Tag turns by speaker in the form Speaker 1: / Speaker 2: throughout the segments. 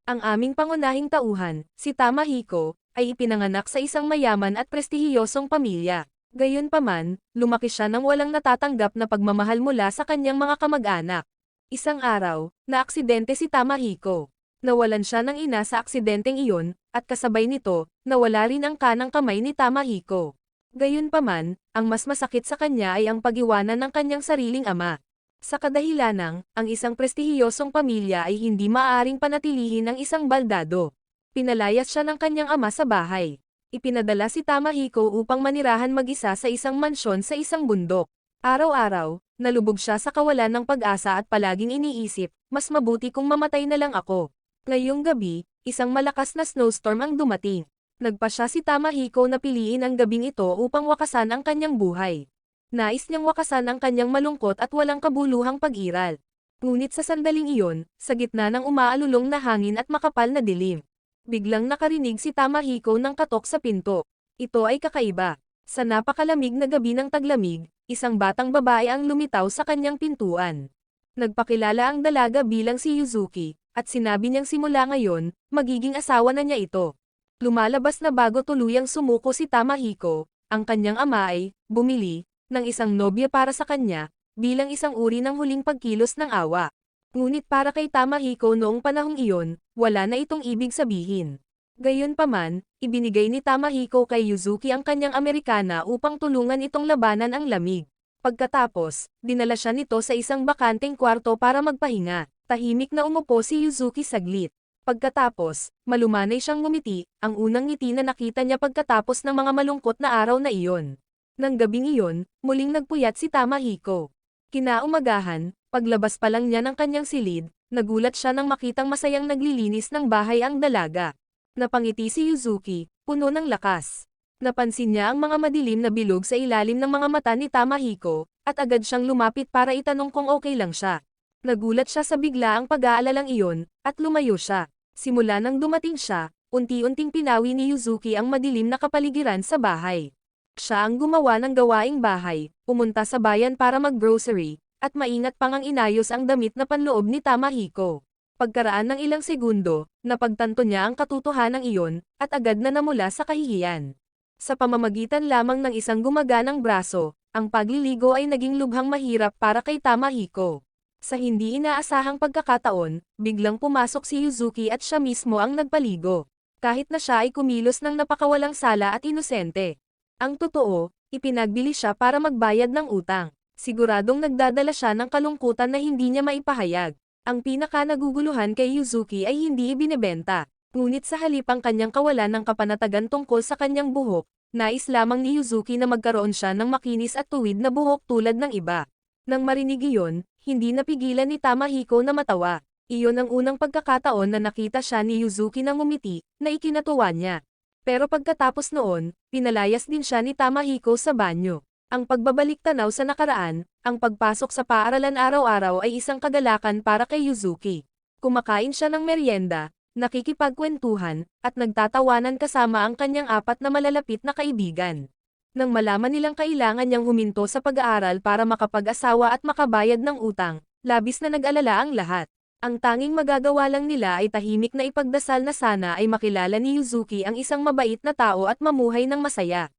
Speaker 1: Ang aming pangunahing tauhan, si Tamahiko, ay ipinanganak sa isang mayaman at prestihiyosong pamilya. Gayunpaman, lumaki siya nang walang natatanggap na pagmamahal mula sa kanyang mga kamag-anak. Isang araw, naaksidente si Tamahiko. Nawalan siya ng ina sa aksidenteng iyon, at kasabay nito, nawala rin ang kanang kamay ni Tamahiko. Gayunpaman, ang mas masakit sa kanya ay ang pag-iwanan ng kanyang sariling ama. Sa kadahilanang, ang isang prestihiyosong pamilya ay hindi maaaring panatilihin ng isang baldado. Pinalayas siya ng kanyang ama sa bahay. Ipinadala si Tamahiko upang manirahan mag-isa sa isang mansyon sa isang bundok. Araw-araw, nalubog siya sa kawalan ng pag-asa at palaging iniisip, mas mabuti kung mamatay na lang ako. Ngayong gabi, isang malakas na snowstorm ang dumating. Nagpa siya si Tamahiko na piliin ang gabing ito upang wakasan ang kanyang buhay. Nais niyang wakasan ang kanyang malungkot at walang kabuluhang pag-iral. Ngunit sa sandaling iyon, sa gitna ng umaalulong na hangin at makapal na dilim, biglang nakarinig si Tamahiko ng katok sa pinto. Ito ay kakaiba. Sa napakalamig na gabi ng taglamig, isang batang babae ang lumitaw sa kanyang pintuan. Nagpakilala ang dalaga bilang si Yuzuki, at sinabi niyang simula ngayon, magiging asawa na niya ito. Lumalabas na bago tuluyang sumuko si Tamahiko, ang kanyang ama ay bumili ng isang nobya para sa kanya, bilang isang uri ng huling pagkilos ng awa. Ngunit para kay Tamahiko noong panahong iyon, wala na itong ibig sabihin. Gayunpaman, ibinigay ni Tamahiko kay Yuzuki ang kanyang Amerikana upang tulungan itong labanan ang lamig. Pagkatapos, dinala siya nito sa isang bakanteng kwarto para magpahinga. Tahimik na umupo si Yuzuki saglit. Pagkatapos, malumanay siyang ngumiti, ang unang ngiti na nakita niya pagkatapos ng mga malungkot na araw na iyon. Nang gabing iyon, muling nagpuyat si Tamahiko. Kinaumagahan, paglabas pa lang niya ng kanyang silid, nagulat siya nang makitang masayang naglilinis ng bahay ang dalaga. Napangiti si Yuzuki, puno ng lakas. Napansin niya ang mga madilim na bilog sa ilalim ng mga mata ni Tamahiko, at agad siyang lumapit para itanong kung okay lang siya. Nagulat siya sa biglaang pag-aalalang iyon, at lumayo siya. Simula nang dumating siya, unti-unting pinawi ni Yuzuki ang madilim na kapaligiran sa bahay. Siya ang gumawa ng gawaing bahay, pumunta sa bayan para mag-grocery, at maingat pang ang inayos ang damit na panloob ni Tamahiko. Pagkaraan ng ilang segundo, napagtanto niya ang katotohanan iyon, at agad na namula sa kahihiyan. Sa pamamagitan lamang ng isang gumaganang braso, ang pagliligo ay naging lubhang mahirap para kay Tamahiko. Sa hindi inaasahang pagkakataon, biglang pumasok si Yuzuki at siya mismo ang nagpaligo. Kahit na siya ay kumilos ng napakawalang sala at inosente. Ang totoo, ipinagbili siya para magbayad ng utang. Siguradong nagdadala siya ng kalungkutan na hindi niya maipahayag. Ang pinaka-naguguluhan kay Yuzuki ay hindi ibinebenta. Ngunit sa halip ang kanyang kawalan ng kapanatagan tungkol sa kanyang buhok, nais lamang ni Yuzuki na magkaroon siya ng makinis at tuwid na buhok tulad ng iba. Nang marinig iyon, hindi napigilan ni Tamahiko na matawa. Iyon ang unang pagkakataon na nakita siya ni Yuzuki na ngumiti, na ikinatuwa niya. Pero pagkatapos noon, pinalayas din siya ni Tamahiko sa banyo. Ang pagbabalik tanaw sa nakaraan, ang pagpasok sa paaralan araw-araw ay isang kagalakan para kay Yuzuki. Kumakain siya ng merienda, nakikipagkwentuhan, at nagtatawanan kasama ang kanyang apat na malalapit na kaibigan. Nang malaman nilang kailangan niyang huminto sa pag-aaral para makapag-asawa at makabayad ng utang, labis na nag-alala ang lahat. Ang tanging magagawa lang nila ay tahimik na ipagdasal na sana ay makilala ni Yuzuki ang isang mabait na tao at mamuhay ng masaya.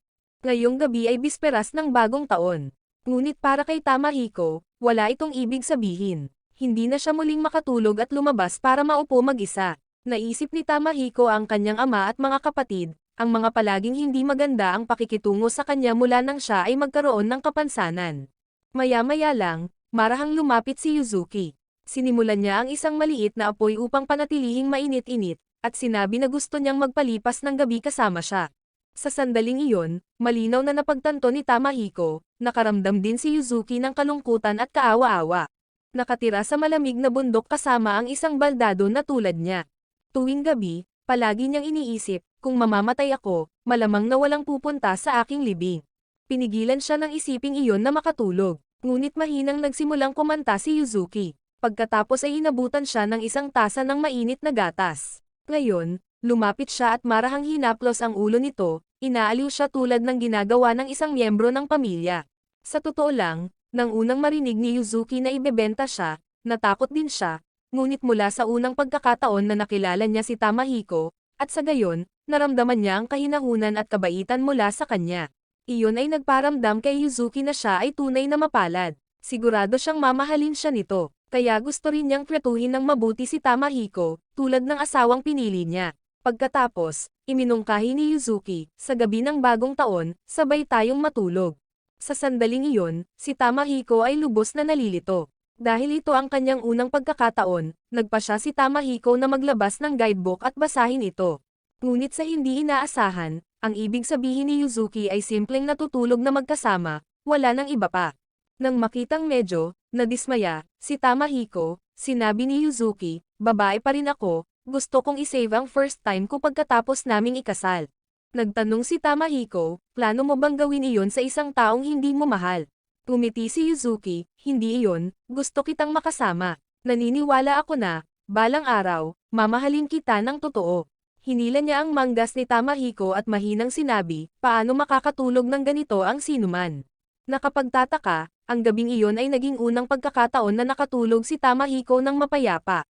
Speaker 1: Ngayong gabi ay bisperas ng bagong taon. Ngunit para kay Tamahiko, wala itong ibig sabihin. Hindi na siya muling makatulog at lumabas para maupo mag-isa. Naisip ni Tamahiko ang kanyang ama at mga kapatid, ang mga palaging hindi maganda ang pakikitungo sa kanya mula nang siya ay magkaroon ng kapansanan. Maya-maya lang, marahang lumapit si Yuzuki. Sinimulan niya ang isang maliit na apoy upang panatilihing mainit-init, at sinabi na gusto niyang magpalipas ng gabi kasama siya. Sa sandaling iyon, malinaw na napagtanto ni Tamahiko, nakaramdam din si Yuzuki ng kalungkutan at kaawa-awa. Nakatira sa malamig na bundok kasama ang isang baldado na tulad niya. Tuwing gabi, palagi niyang iniisip, kung mamamatay ako, malamang na walang pupunta sa aking libing. Pinigilan siya ng isiping iyon na makatulog, ngunit mahinang nagsimulang kumanta si Yuzuki. Pagkatapos ay inabutan siya ng isang tasa ng mainit na gatas. Ngayon, lumapit siya at marahang hinaplos ang ulo nito, inaaliw siya tulad ng ginagawa ng isang miyembro ng pamilya. Sa totoo lang, nang unang marinig ni Yuzuki na ibebenta siya, natakot din siya, ngunit mula sa unang pagkakataon na nakilala niya si Tamahiko, at sa gayon, naramdaman niya ang kahinahunan at kabaitan mula sa kanya. Iyon ay nagparamdam kay Yuzuki na siya ay tunay na mapalad. Sigurado siyang mamahalin siya nito, kaya gusto rin niyang tratuhin ng mabuti si Tamahiko, tulad ng asawang pinili niya. Pagkatapos, iminungkahi ni Yuzuki, sa gabi ng bagong taon, sabay tayong matulog. Sa sandaling iyon, si Tamahiko ay lubos na nalilito. Dahil ito ang kanyang unang pagkakataon, nagpa siya si Tamahiko na maglabas ng guidebook at basahin ito. Ngunit sa hindi inaasahan, ang ibig sabihin ni Yuzuki ay simpleng natutulog na magkasama, wala nang iba pa. Nang makitang medyo, nadismaya, si Tamahiko, sinabi ni Yuzuki, babae pa rin ako, gusto kong isave ang first time ko pagkatapos naming ikasal. Nagtanong si Tamahiko, plano mo bang gawin iyon sa isang taong hindi mo mahal? Tumiti si Yuzuki, hindi iyon, gusto kitang makasama. Naniniwala ako na, balang araw, mamahalin kita ng totoo. Hinila niya ang manggas ni Tamahiko at mahinang sinabi, paano makakatulog ng ganito ang sinuman? Nakapagtataka, ang gabing iyon ay naging unang pagkakataon na nakatulog si Tamahiko ng mapayapa.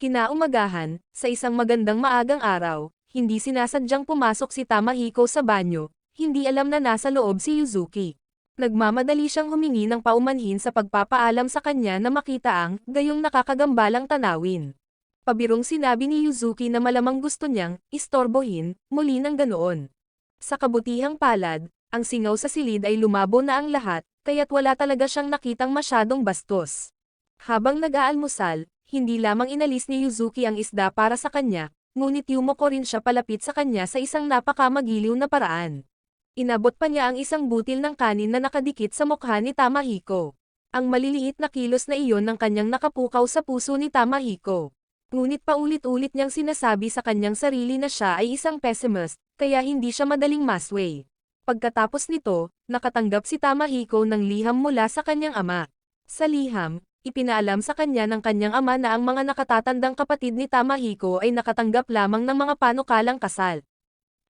Speaker 1: Kinaumagahan, sa isang magandang maagang araw, hindi sinasadyang pumasok si Tamahiko sa banyo, hindi alam na nasa loob si Yuzuki. Nagmamadali siyang humingi ng paumanhin sa pagpapaalam sa kanya na makita ang gayong nakakagambalang tanawin. Pabirong sinabi ni Yuzuki na malamang gusto niyang istorbohin, muli ng ganoon. Sa kabutihang palad, ang singaw sa silid ay lumabo na ang lahat, kaya't wala talaga siyang nakitang masyadong bastos. Habang nag-aalmusal, hindi lamang inalis ni Yuzuki ang isda para sa kanya, ngunit yumoko rin siya palapit sa kanya sa isang napakamagiliw na paraan. Inabot pa niya ang isang butil ng kanin na nakadikit sa mukha ni Tamahiko. Ang maliliit na kilos na iyon ng kanyang nakapukaw sa puso ni Tamahiko. Ngunit paulit-ulit niyang sinasabi sa kanyang sarili na siya ay isang pessimist, kaya hindi siya madaling masway. Pagkatapos nito, nakatanggap si Tamahiko ng liham mula sa kanyang ama. Sa liham, ipinaalam sa kanya ng kanyang ama na ang mga nakatatandang kapatid ni Tamahiko ay nakatanggap lamang ng mga panukalang kasal.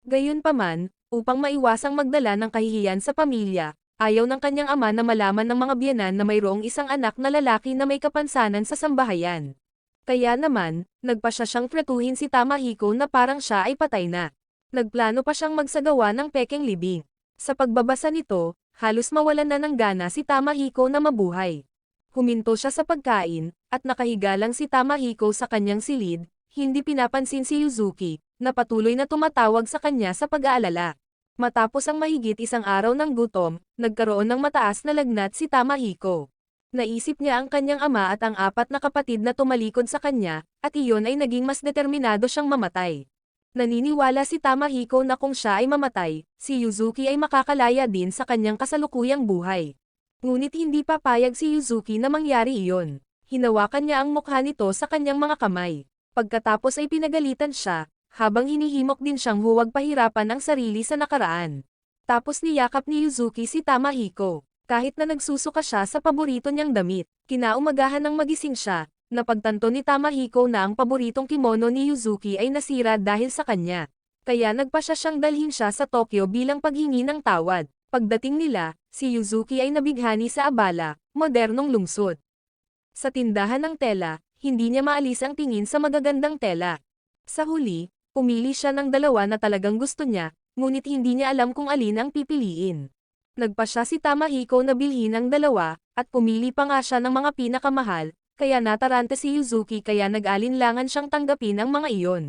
Speaker 1: Gayunpaman, upang maiwasang magdala ng kahihiyan sa pamilya, ayaw ng kanyang ama na malaman ng mga biyenan na mayroong isang anak na lalaki na may kapansanan sa sambahayan. Kaya naman, nagpa siya siyang tratuhin si Tamahiko na parang siya ay patay na. Nagplano pa siyang magsagawa ng pekeng libing. Sa pagbabasa nito, halos mawalan na ng gana si Tamahiko na mabuhay. Huminto siya sa pagkain, at nakahiga lang si Tamahiko sa kanyang silid, hindi pinapansin si Yuzuki, na patuloy na tumatawag sa kanya sa pag-aalala. Matapos ang mahigit isang araw ng gutom, nagkaroon ng mataas na lagnat si Tamahiko. Naisip niya ang kanyang ama at ang apat na kapatid na tumalikod sa kanya, at iyon ay naging mas determinado siyang mamatay. Naniniwala si Tamahiko na kung siya ay mamatay, si Yuzuki ay makakalaya din sa kanyang kasalukuyang buhay. Ngunit hindi papayag si Yuzuki na mangyari iyon. Hinawakan niya ang mukha nito sa kanyang mga kamay. Pagkatapos ay pinagalitan siya, habang hinihimok din siyang huwag pahirapan ang sarili sa nakaraan. Tapos niyakap ni Yuzuki si Tamahiko. Kahit na nagsusuka siya sa paborito niyang damit, kinaumagahan ng magising siya, napagtanto ni Tamahiko na ang paboritong kimono ni Yuzuki ay nasira dahil sa kanya. Kaya nagpa siya siyang dalhin siya sa Tokyo bilang paghingi ng tawad. Pagdating nila, si Yuzuki ay nabighani sa abala, modernong lungsod. Sa tindahan ng tela, hindi niya maalis ang tingin sa magagandang tela. Sa huli, pumili siya ng dalawa na talagang gusto niya, ngunit hindi niya alam kung alin ang pipiliin. Nagpa siya si Tamahiko na bilhin ang dalawa, at pumili pa nga siya ng mga pinakamahal, kaya natarante si Yuzuki kaya nag-alinlangan siyang tanggapin ang mga iyon.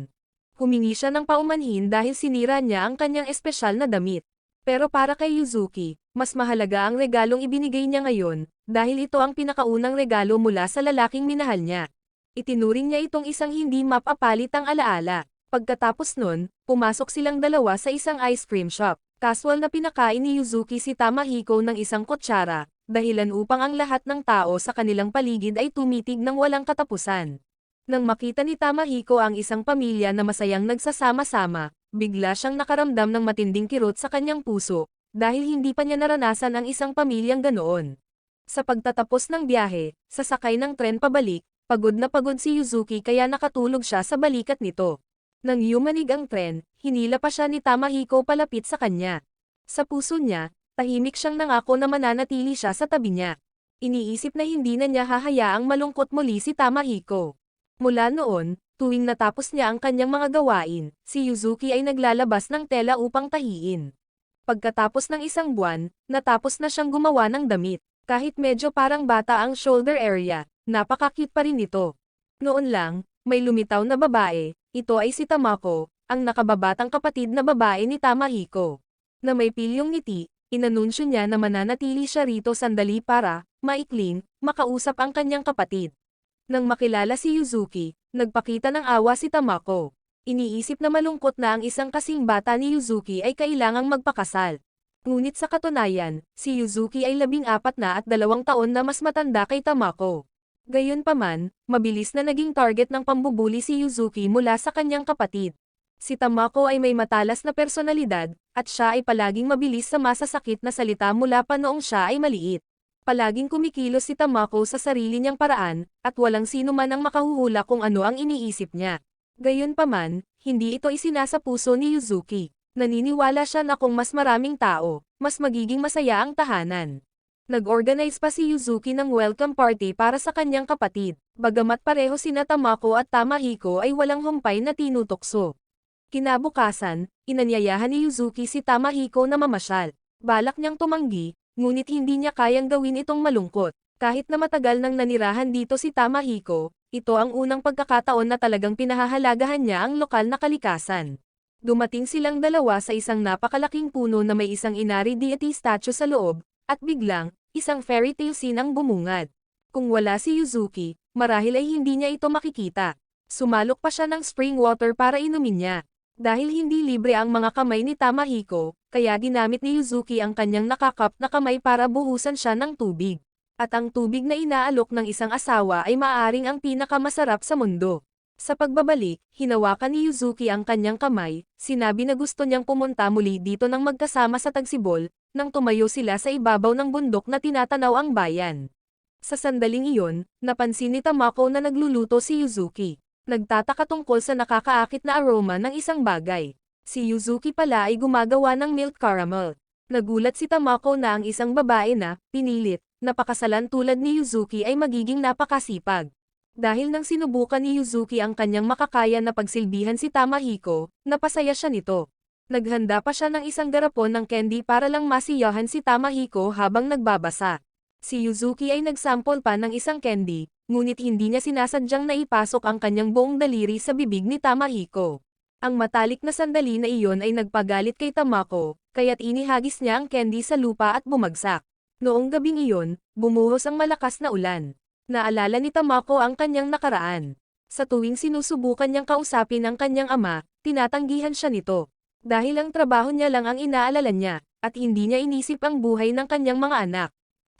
Speaker 1: Humingi siya ng paumanhin dahil sinira niya ang kanyang espesyal na damit. Pero para kay Yuzuki, mas mahalaga ang regalong ibinigay niya ngayon, dahil ito ang pinakaunang regalo mula sa lalaking minahal niya. Itinuring niya itong isang hindi mapapalitang alaala. Pagkatapos nun, pumasok silang dalawa sa isang ice cream shop. Casual na pinakain ni Yuzuki si Tamahiko ng isang kutsara, dahilan upang ang lahat ng tao sa kanilang paligid ay tumitig ng walang katapusan. Nang makita ni Tamahiko ang isang pamilya na masayang nagsasama-sama, bigla siyang nakaramdam ng matinding kirot sa kanyang puso, dahil hindi pa niya naranasan ang isang pamilyang ganoon. Sa pagtatapos ng biyahe, sasakay ng tren pabalik, pagod na pagod si Yuzuki kaya nakatulog siya sa balikat nito. Nang yumanig ang tren, hinila pa siya ni Tamahiko palapit sa kanya. Sa puso niya, tahimik siyang nangako na mananatili siya sa tabi niya. Iniisip na hindi na niya hahayaang malungkot muli si Tamahiko. Mula noon, tuwing natapos niya ang kanyang mga gawain, si Yuzuki ay naglalabas ng tela upang tahiin. Pagkatapos ng isang buwan, natapos na siyang gumawa ng damit. Kahit medyo parang bata ang shoulder area, napaka-cute pa rin ito. Noon lang, may lumitaw na babae, ito ay si Tamako, ang nakababatang kapatid na babae ni Tamahiko. Na may pilyong ngiti, inanunsyo niya na mananatili siya rito sandali para, maikling, makausap ang kanyang kapatid. Nang makilala si Yuzuki, nagpakita ng awa si Tamako. Iniisip na malungkot na ang isang kasing bata ni Yuzuki ay kailangang magpakasal. Ngunit sa katunayan, si Yuzuki ay 14 na at 2 taon na mas matanda kay Tamako. Gayunpaman, mabilis na naging target ng pambubuli si Yuzuki mula sa kanyang kapatid. Si Tamako ay may matalas na personalidad, at siya ay palaging mabilis sa masasakit na salita mula pa noong siya ay maliit. Palaging kumikilos si Tamako sa sarili niyang paraan, at walang sino man ang makahuhula kung ano ang iniisip niya. Gayunpaman, hindi ito isinasa puso ni Yuzuki. Naniniwala siya na kung mas maraming tao, mas magiging masaya ang tahanan. Nag-organize pa si Yuzuki ng welcome party para sa kanyang kapatid, bagamat pareho sina Tamako at Tamahiko ay walang humpay na tinutokso. Kinabukasan, inanyayahan ni Yuzuki si Tamahiko na mamasyal. Balak niyang tumanggi, ngunit hindi niya kayang gawin itong malungkot. Kahit na matagal nang nanirahan dito si Tamahiko, ito ang unang pagkakataon na talagang pinahahalagahan niya ang lokal na kalikasan. Dumating silang dalawa sa isang napakalaking puno na may isang inari deity statue sa loob, at biglang, isang fairy tale scene ang bumungad. Kung wala si Yuzuki, marahil ay hindi niya ito makikita. Sumalok pa siya ng spring water para inumin niya. Dahil hindi libre ang mga kamay ni Tamahiko, kaya ginamit ni Yuzuki ang kanyang nakakap na kamay para buhusan siya ng tubig. At ang tubig na inaalok ng isang asawa ay maaaring ang pinakamasarap sa mundo. Sa pagbabalik, hinawakan ni Yuzuki ang kanyang kamay, sinabi na gusto niyang pumunta muli dito nang magkasama sa tagsibol, nang tumayo sila sa ibabaw ng bundok na tinatanaw ang bayan. Sa sandaling iyon, napansin ni Tamako na nagluluto si Yuzuki. Nagtataka tungkol sa nakakaakit na aroma ng isang bagay. Si Yuzuki pala ay gumagawa ng milk caramel. Nagulat si Tamako na ang isang babae na, pinilit, napakasalan tulad ni Yuzuki ay magiging napakasipag. Dahil nang sinubukan ni Yuzuki ang kanyang makakaya na pagsilbihan si Tamahiko, napasaya siya nito. Naghanda pa siya ng isang garapon ng candy para lang masiyahan si Tamahiko habang nagbabasa. Si Yuzuki ay nagsample pa ng isang candy, ngunit hindi niya sinasadyang naipasok ang kanyang buong daliri sa bibig ni Tamahiko. Ang matalik na sandali na iyon ay nagpagalit kay Tamako, kaya't inihagis niya ang candy sa lupa at bumagsak. Noong gabing iyon, bumuhos ang malakas na ulan. Naalala ni Tamako ang kanyang nakaraan. Sa tuwing sinusubukan niyang kausapin ang kanyang ama, tinatanggihan siya nito. Dahil ang trabaho niya lang ang inaalala niya, at hindi niya inisip ang buhay ng kanyang mga anak.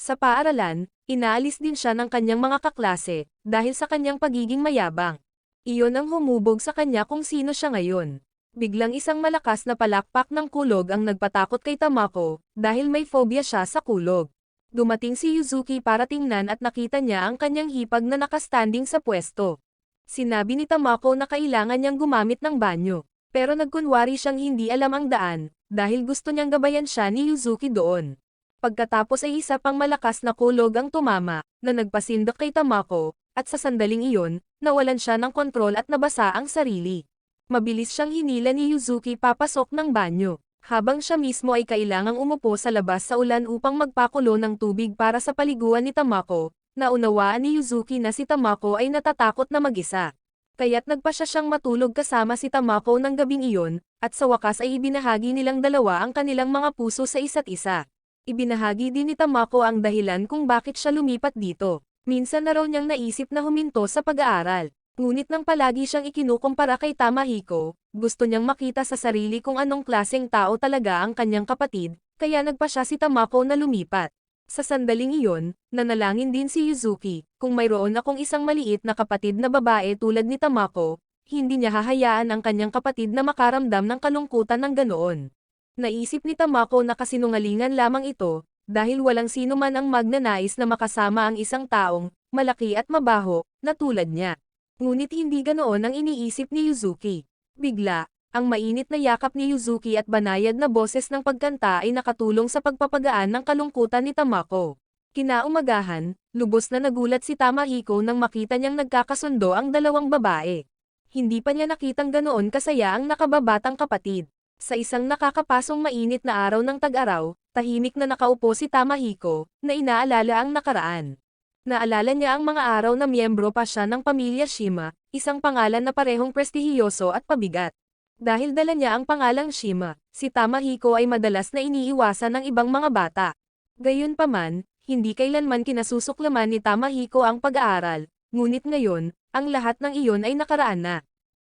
Speaker 1: Sa paaralan, inaalis din siya ng kanyang mga kaklase, dahil sa kanyang pagiging mayabang. Iyon ang humubog sa kanya kung sino siya ngayon. Biglang isang malakas na palakpak ng kulog ang nagpatakot kay Tamako, dahil may phobia siya sa kulog. Dumating si Yuzuki para tingnan at nakita niya ang kanyang hipag na nakastanding sa pwesto. Sinabi ni Tamako na kailangan niyang gumamit ng banyo, pero nagkunwari siyang hindi alam ang daan, dahil gusto niyang gabayan siya ni Yuzuki doon. Pagkatapos ay isa pang malakas na kulog ang tumama, na nagpasindak kay Tamako, at sa sandaling iyon, nawalan siya ng kontrol at nabasa ang sarili. Mabilis siyang hinila ni Yuzuki papasok ng banyo, habang siya mismo ay kailangang umupo sa labas sa ulan upang magpakulo ng tubig para sa paliguan ni Tamako. Naunawaan ni Yuzuki na si Tamako ay natatakot na mag-isa. Kaya't nagpa siya siyang matulog kasama si Tamako ng gabing iyon, at sa wakas ay ibinahagi nilang dalawa ang kanilang mga puso sa isa't isa. Ibinahagi din ni Tamako ang dahilan kung bakit siya lumipat dito. Minsan na raw niyang naisip na huminto sa pag-aaral. Ngunit nang palagi siyang ikinukumpara kay Tamahiko, gusto niyang makita sa sarili kung anong klaseng tao talaga ang kanyang kapatid, kaya nagpa siya si Tamako na lumipat. Sa sandaling iyon, nanalangin din si Yuzuki, kung mayroon akong isang maliit na kapatid na babae tulad ni Tamako, hindi niya hahayaan ang kanyang kapatid na makaramdam ng kalungkutan ng ganoon. Naisip ni Tamako na kasinungalingan lamang ito, dahil walang sino man ang magnanais na makasama ang isang taong, malaki at mabaho, na tulad niya. Ngunit hindi ganoon ang iniisip ni Yuzuki. Bigla, ang mainit na yakap ni Yuzuki at banayad na boses ng pagkanta ay nakatulong sa pagpapagaan ng kalungkutan ni Tamako. Kinaumagahan, lubos na nagulat si Tamahiko nang makita niyang nagkakasundo ang dalawang babae. Hindi pa niya nakitang ganoon kasaya ang nakababatang kapatid. Sa isang nakakapasong mainit na araw ng tag-araw, tahimik na nakaupo si Tamahiko, na inaalala ang nakaraan. Naalala niya ang mga araw na miyembro pa siya ng pamilya Shima, isang pangalan na parehong prestihiyoso at pabigat. Dahil dala niya ang pangalang Shima, si Tamahiko ay madalas na iniiwasan ng ibang mga bata. Gayunpaman, hindi kailanman kinasusuklaman ni Tamahiko ang pag-aaral, ngunit ngayon, ang lahat ng iyon ay nakaraan na.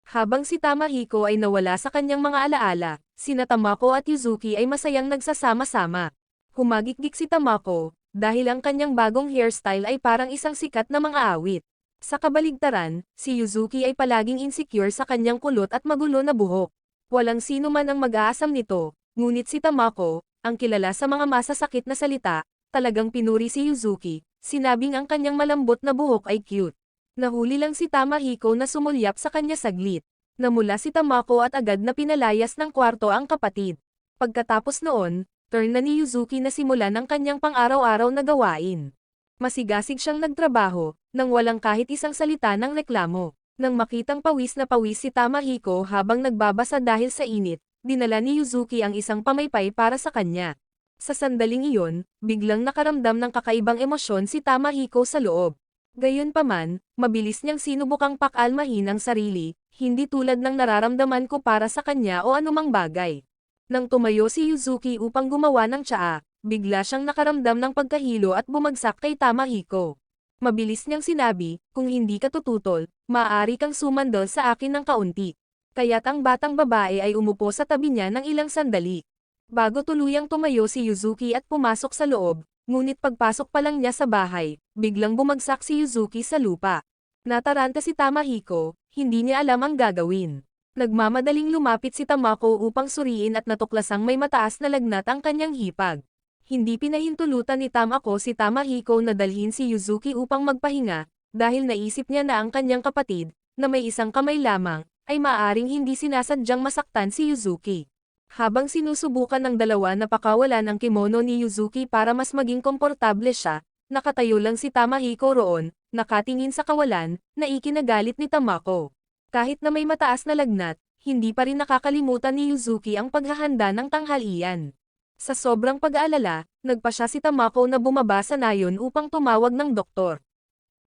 Speaker 1: Habang si Tamahiko ay nawala sa kanyang mga alaala, sina Tamako at Yuzuki ay masayang nagsasama-sama. Humagikdik si Tamako, dahil ang kanyang bagong hairstyle ay parang isang sikat na mga awit. Sa kabaligtaran, si Yuzuki ay palaging insecure sa kanyang kulot at magulo na buhok. Walang sino man ang mag-aasam nito, ngunit si Tamako, ang kilala sa mga masasakit na salita, talagang pinuri si Yuzuki, sinabing ang kanyang malambot na buhok ay cute. Nahuli lang si Tamahiko na sumulyap sa kanya saglit. Namula si Tamako at agad na pinalayas ng kwarto ang kapatid. Pagkatapos noon, turn na ni Yuzuki na simulan ang kanyang pang-araw-araw na gawain. Masigasig siyang nagtrabaho, nang walang kahit isang salita ng reklamo. Nang makitang pawis na pawis si Tamahiko habang nagbabasa dahil sa init, dinala ni Yuzuki ang isang pamaypay para sa kanya. Sa sandaling iyon, biglang nakaramdam ng kakaibang emosyon si Tamahiko sa loob. Gayunpaman, mabilis niyang sinubukang pakalmahin ang sarili, hindi tulad ng nararamdaman ko para sa kanya o anumang bagay. Nang tumayo si Yuzuki upang gumawa ng tsaa, bigla siyang nakaramdam ng pagkahilo at bumagsak kay Tamahiko. Mabilis niyang sinabi, kung hindi ka tututol, maaari kang sumandal sa akin ng kaunti. Kaya't ang batang babae ay umupo sa tabi niya ng ilang sandali. Bago tuluyang tumayo si Yuzuki at pumasok sa loob, ngunit pagpasok pa lang niya sa bahay, biglang bumagsak si Yuzuki sa lupa. Nataranta si Tamahiko, hindi niya alam ang gagawin. Nagmamadaling lumapit si Tamako upang suriin at natuklasang may mataas na lagnat ang kanyang hipag. Hindi pinahintulutan ni Tamako si Tamahiko na dalhin si Yuzuki upang magpahinga, dahil naisip niya na ang kanyang kapatid, na may isang kamay lamang, ay maaaring hindi sinasadyang masaktan si Yuzuki. Habang sinusubukan ng dalawa na pakawalan ang kimono ni Yuzuki para mas maging komportable siya, nakatayo lang si Tamahiko roon, nakatingin sa kawalan, na ikinagalit ni Tamako. Kahit na may mataas na lagnat, hindi pa rin nakakalimutan ni Yuzuki ang paghahanda ng tanghalian. Sa sobrang pag-aalala, nagpa siya si Tamako na bumaba sa nayon upang tumawag ng doktor.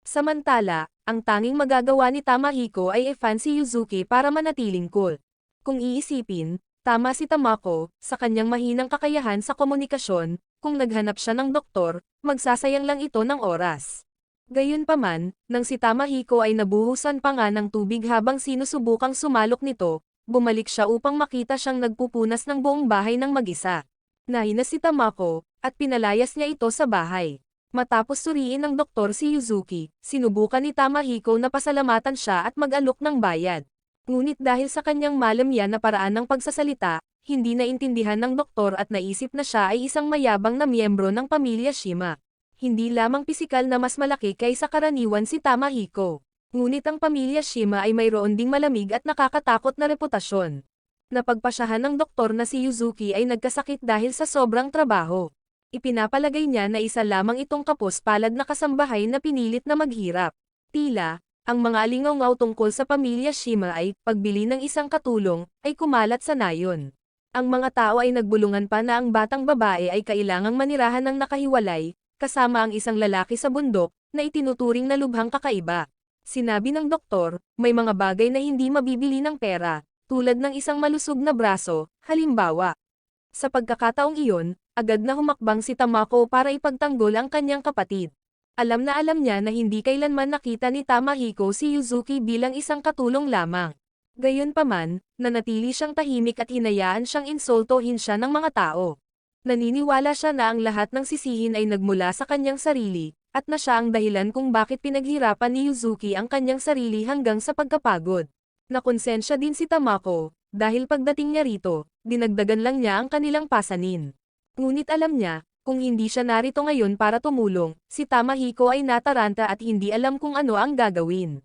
Speaker 1: Samantala, ang tanging magagawa ni Tamahiko ay i-fan si Yuzuki para manatiling cool. Kung iisipin, tama si Tamako, sa kanyang mahinang kakayahan sa komunikasyon, kung naghanap siya ng doktor, magsasayang lang ito ng oras. Gayunpaman, nang si Tamahiko ay nabuhusan pa nga ng tubig habang sinusubukang sumalok nito, bumalik siya upang makita siyang nagpupunas ng buong bahay ng mag-isa. Nahinas si Tamako, at pinalayas niya ito sa bahay. Matapos suriin ng doktor si Yuzuki, sinubukan ni Tamahiko na pasalamatan siya at mag-alok ng bayad. Ngunit dahil sa kanyang malamya na paraan ng pagsasalita, hindi naintindihan ng doktor at naisip na siya ay isang mayabang na miyembro ng pamilya Shima. Hindi lamang pisikal na mas malaki kaysa karaniwan si Tamahiko. Ngunit ang pamilya Shima ay mayroon ding malamig at nakakatakot na reputasyon. Napagpasyahan ng doktor na si Yuzuki ay nagkasakit dahil sa sobrang trabaho. Ipinapalagay niya na isa lamang itong kapos-palad na kasambahay na pinilit na maghirap. Tila, ang mga alingaw-ngaw tungkol sa pamilya Shima ay, pagbili ng isang katulong, ay kumalat sa nayon. Ang mga tao ay nagbulungan pa na ang batang babae ay kailangang manirahan ng nakahiwalay, kasama ang isang lalaki sa bundok, na itinuturing na lubhang kakaiba. Sinabi ng doktor, may mga bagay na hindi mabibili ng pera, tulad ng isang malusog na braso, halimbawa. Sa pagkakataong iyon, agad na humakbang si Tamako para ipagtanggol ang kanyang kapatid. Alam niya na hindi kailanman nakita ni Tamahiko si Yuzuki bilang isang katulong lamang. Gayunpaman, nanatili siyang tahimik at hinayaan siyang insultohin siya ng mga tao. Naniniwala siya na ang lahat ng sisihin ay nagmula sa kanyang sarili, at na siya ang dahilan kung bakit pinaghirapan ni Yuzuki ang kanyang sarili hanggang sa pagkapagod. Nakonsensya din si Tamako, dahil pagdating niya rito, dinagdagan lang niya ang kanilang pasanin. Ngunit alam niya, kung hindi siya narito ngayon para tumulong, si Tamahiko ay nataranta at hindi alam kung ano ang gagawin.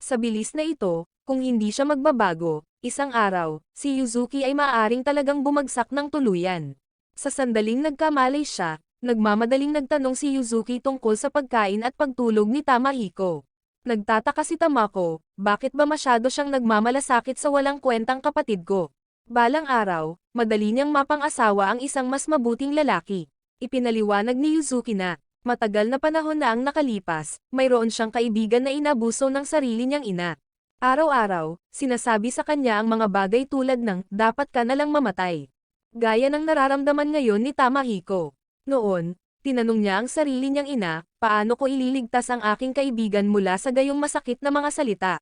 Speaker 1: Sa bilis na ito, kung hindi siya magbabago, isang araw, si Yuzuki ay maaaring talagang bumagsak ng tuluyan. Sa sandaling nagkamalay siya, Nagmamadaling nagtanong si Yuzuki tungkol sa pagkain at pagtulog ni Tamahiko. Nagtataka si Tamako, bakit ba masyado siyang nagmamalasakit sa walang kwentang kapatid ko? Balang araw, madali niyang mapang-asawa ang isang mas mabuting lalaki. Ipinaliwanag ni Yuzuki na, matagal na panahon na ang nakalipas, mayroon siyang kaibigan na inabuso ng sarili niyang ina. Araw-araw, sinasabi sa kanya ang mga bagay tulad ng, dapat ka na lang mamatay. Gaya ng nararamdaman ngayon ni Tamahiko. Noon, tinanong niya ang sarili niyang ina, paano ko ililigtas ang aking kaibigan mula sa gayong masakit na mga salita?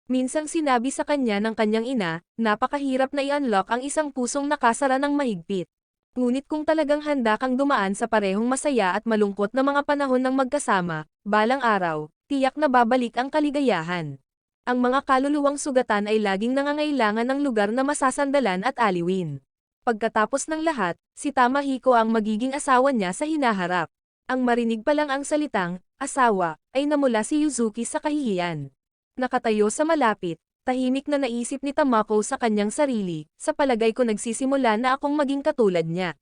Speaker 1: Minsang sinabi sa kanya ng kanyang ina, napakahirap na i-unlock ang isang pusong nakasara ng mahigpit. Ngunit kung talagang handa kang dumaan sa parehong masaya at malungkot na mga panahon ng magkasama, balang araw, tiyak na babalik ang kaligayahan. Ang mga kaluluwang sugatan ay laging nangangailangan ng lugar na masasandalan at aliwin. Pagkatapos ng lahat, si Tamahiko ang magiging asawa niya sa hinaharap. Ang marinig pa lang ang salitang, asawa, ay namula si Yuzuki sa kahihiyan. Nakatayo sa malapit, tahimik na naisip ni Tamako sa kanyang sarili, sa palagay ko nagsisimula na akong maging katulad niya.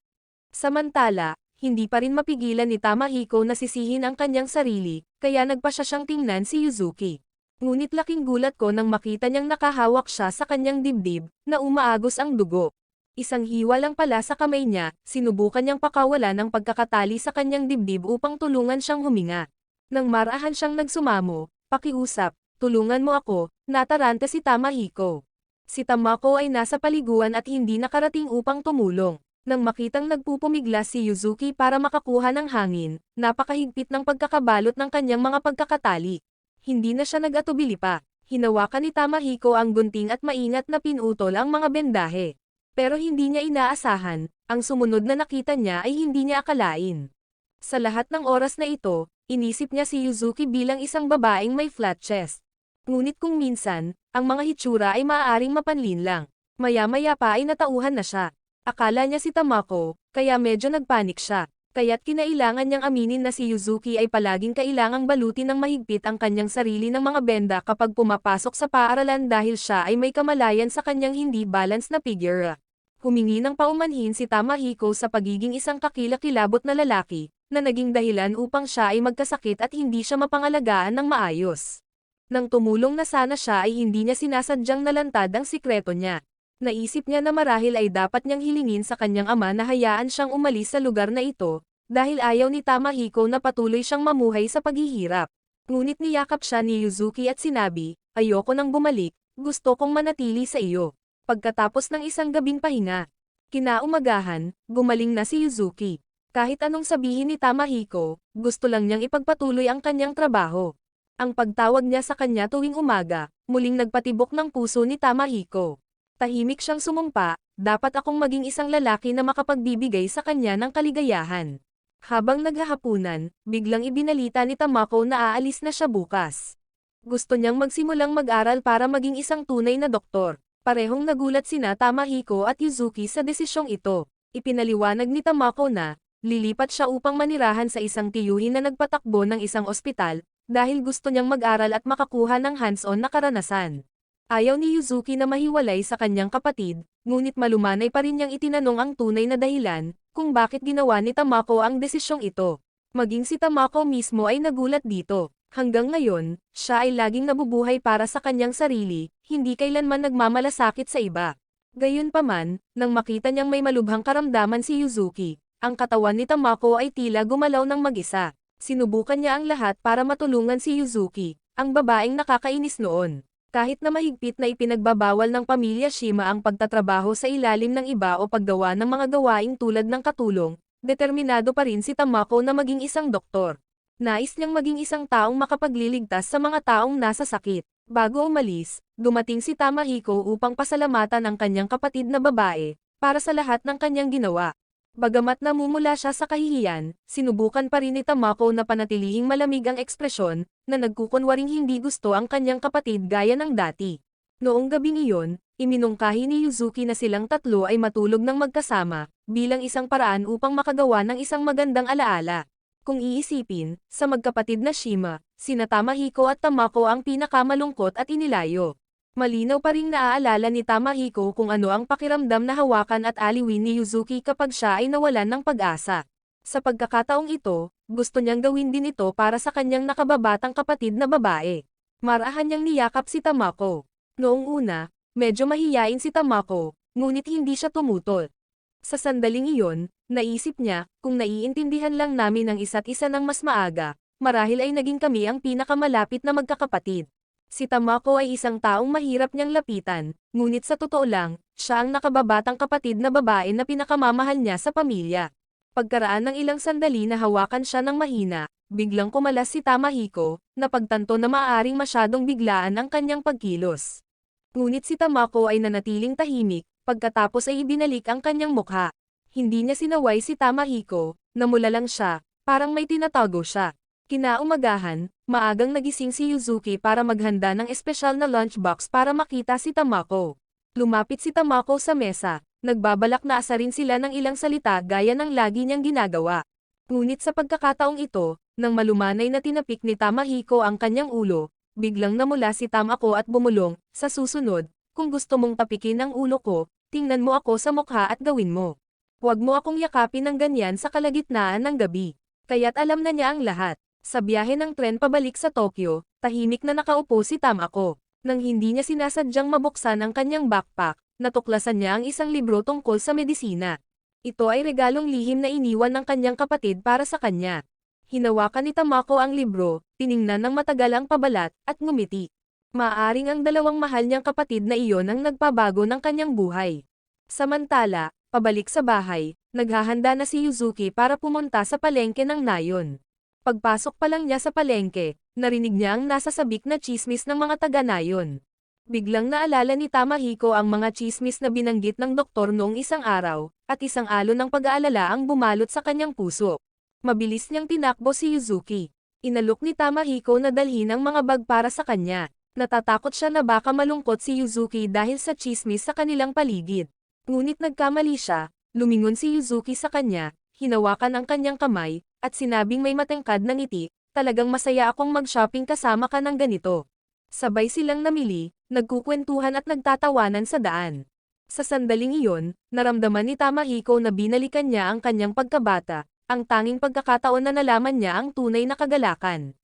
Speaker 1: Samantala, hindi pa rin mapigilan ni Tamahiko na sisihin ang kanyang sarili, kaya nagpa siya siyang tingnan si Yuzuki. Ngunit laking gulat ko nang makita niyang nakahawak siya sa kanyang dibdib, na umaagos ang dugo. Isang hiwa lang pala sa kamay niya, sinubukan niyang pakawala ng pagkakatali sa kanyang dibdib upang tulungan siyang huminga. Nang marahan siyang nagsumamo, pakiusap, tulungan mo ako, nataranta si Tamahiko. Si Tamako ay nasa paliguan at hindi nakarating upang tumulong. Nang makitang nagpupumiglas si Yuzuki para makakuha ng hangin, napakahigpit ng pagkakabalot ng kanyang mga pagkakatali. Hindi na siya nag-atubili pa. Hinawakan ni Tamahiko ang gunting at maingat na pinutol ang mga bendahe. Pero hindi niya inaasahan, ang sumunod na nakita niya ay hindi niya akalain. Sa lahat ng oras na ito, inisip niya si Yuzuki bilang isang babaeng may flat chest. Ngunit kung minsan, ang mga hitsura ay maaaring mapanlin lang. Maya-maya pa ay natauhan na siya. Akala niya si Tamako, kaya medyo nagpanik siya. Kaya't kinailangan niyang aminin na si Yuzuki ay palaging kailangang balutin ng mahigpit ang kanyang sarili ng mga benda kapag pumapasok sa paaralan dahil siya ay may kamalayan sa kanyang hindi balance na figure. Humingi ng paumanhin si Tamahiko sa pagiging isang kakilakilabot na lalaki, na naging dahilan upang siya ay magkasakit at hindi siya mapangalagaan ng maayos. Nang tumulong na sana siya ay hindi niya sinasadyang nalantad ang sikreto niya. Naisip niya na marahil ay dapat niyang hilingin sa kanyang ama na hayaan siyang umalis sa lugar na ito, dahil ayaw ni Tamahiko na patuloy siyang mamuhay sa paghihirap. Ngunit niyakap siya ni Yuzuki at sinabi, ayoko nang bumalik, gusto kong manatili sa iyo. Pagkatapos ng isang gabing pahinga, kinaumagahan, gumaling na si Yuzuki. Kahit anong sabihin ni Tamahiko, gusto lang niyang ipagpatuloy ang kanyang trabaho. Ang pagtawag niya sa kanya tuwing umaga, muling nagpatibok ng puso ni Tamahiko. Tahimik siyang sumumpa, dapat akong maging isang lalaki na makapagbibigay sa kanya ng kaligayahan. Habang naghahapunan, biglang ibinalita ni Tamako na aalis na siya bukas. Gusto niyang magsimulang mag-aral para maging isang tunay na doktor. Parehong nagulat sina Tamahiko at Yuzuki sa desisyong ito. Ipinaliwanag ni Tamako na, lilipat siya upang manirahan sa isang tiyuhin na nagpatakbo ng isang ospital, dahil gusto niyang mag-aral at makakuha ng hands-on na karanasan. Ayaw ni Yuzuki na mahiwalay sa kanyang kapatid, ngunit malumanay pa rin niyang itinanong ang tunay na dahilan, kung bakit ginawa ni Tamako ang desisyong ito. Maging si Tamako mismo ay nagulat dito. Hanggang ngayon, siya ay laging nabubuhay para sa kanyang sarili, hindi kailanman nagmamalasakit sa iba. Gayunpaman, nang makita niyang may malubhang karamdaman si Yuzuki, ang katawan ni Tamako ay tila gumalaw ng mag-isa. Sinubukan niya ang lahat para matulungan si Yuzuki, ang babaeng nakakainis noon. Kahit na mahigpit na ipinagbabawal ng pamilya Shima ang pagtatrabaho sa ilalim ng iba o paggawa ng mga gawaing tulad ng katulong, determinado pa rin si Tamako na maging isang doktor. Nais niyang maging isang taong makapagliligtas sa mga taong nasa sakit. Bago umalis, dumating si Tamahiko upang pasalamatan ang kanyang kapatid na babae, para sa lahat ng kanyang ginawa. Bagamat namumula siya sa kahihiyan, sinubukan pa rin ni Tamako na panatilihing malamig ang ekspresyon, na nagkukunwaring hindi gusto ang kanyang kapatid gaya ng dati. Noong gabing iyon, iminungkahi ni Yuzuki na silang tatlo ay matulog ng magkasama, bilang isang paraan upang makagawa ng isang magandang alaala. Kung iisipin, sa magkapatid na Shima, sina Tamahiko at Tamako ang pinakamalungkot at inilayo. Malinaw pa ring naaalala ni Tamahiko kung ano ang pakiramdam na hawakan at aliwin ni Yuzuki kapag siya ay nawalan ng pag-asa. Sa pagkakataong ito, gusto niyang gawin din ito para sa kanyang nakababatang kapatid na babae. Marahan niyang niyakap si Tamako. Noong una, medyo mahiyain si Tamako, ngunit hindi siya tumutol. Sa sandaling iyon, naisip niya, kung naiintindihan lang namin ang isa't isa ng mas maaga, marahil ay naging kami ang pinakamalapit na magkakapatid. Si Tamako ay isang taong mahirap niyang lapitan, ngunit sa totoo lang, siya ang nakababatang kapatid na babae na pinakamamahal niya sa pamilya. Pagkaraan ng ilang sandali na hawakan siya ng mahina, biglang kumalas si Tamahiko, na pagtanto na maaaring masyadong biglaan ang kanyang pagkilos. Ngunit si Tamako ay nanatiling tahimik, pagkatapos ay ibinalik ang kanyang mukha. Hindi niya sinaway si Tamahiko, namula lang siya, parang may tinatago siya. Kinaumagahan, maagang nagising si Yuzuki para maghanda ng espesyal na lunchbox para makita si Tamako. Lumapit si Tamako sa mesa. Nagbabalak na asarin sila ng ilang salita gaya ng lagi niyang ginagawa. Ngunit sa pagkakataong ito, nang malumanay na tinapik ni Tamahiko ang kanyang ulo, biglang namula si Tamako at bumulong, sa susunod, kung gusto mong tapikin ang ulo ko, tingnan mo ako sa mukha at gawin mo. Huwag mo akong yakapin ng ganyan sa kalagitnaan ng gabi. Kaya't alam na niya ang lahat. Sa biyahe ng tren pabalik sa Tokyo, tahimik na nakaupo si Tamako. Nang hindi niya sinasadyang mabuksan ang kanyang backpack, natuklasan niya ang isang libro tungkol sa medisina. Ito ay regalong lihim na iniwan ng kanyang kapatid para sa kanya. Hinawakan ni Tamako ang libro, tiningnan ng matagal ang pabalat, at ngumiti. Maaring ang dalawang mahal niyang kapatid na iyon ang nagpabago ng kanyang buhay. Samantala, pabalik sa bahay, naghahanda na si Yuzuki para pumunta sa palengke ng nayon. Pagpasok pa lang niya sa palengke, narinig niya ang nasasabik na tsismis ng mga taga-nayon. Biglang naalala ni Tamahiko ang mga tsismis na binanggit ng doktor noong isang araw, at isang alon ng pag-aalala ang bumalot sa kanyang puso. Mabilis niyang tinakbo si Yuzuki. Inalok ni Tamahiko na dalhin ang mga bag para sa kanya. Natatakot siya na baka malungkot si Yuzuki dahil sa tsismis sa kanilang paligid. Ngunit nagkamali siya, lumingon si Yuzuki sa kanya, hinawakan ang kanyang kamay, at sinabing may matengkad na ngiti, talagang masaya akong mag-shopping kasama ka ng ganito. Sabay silang namili, nagkukwentuhan at nagtatawanan sa daan. Sa sandaling iyon, naramdaman ni Tamahiko na binalikan niya ang kanyang pagkabata, ang tanging pagkakataon na nalaman niya ang tunay na kagalakan.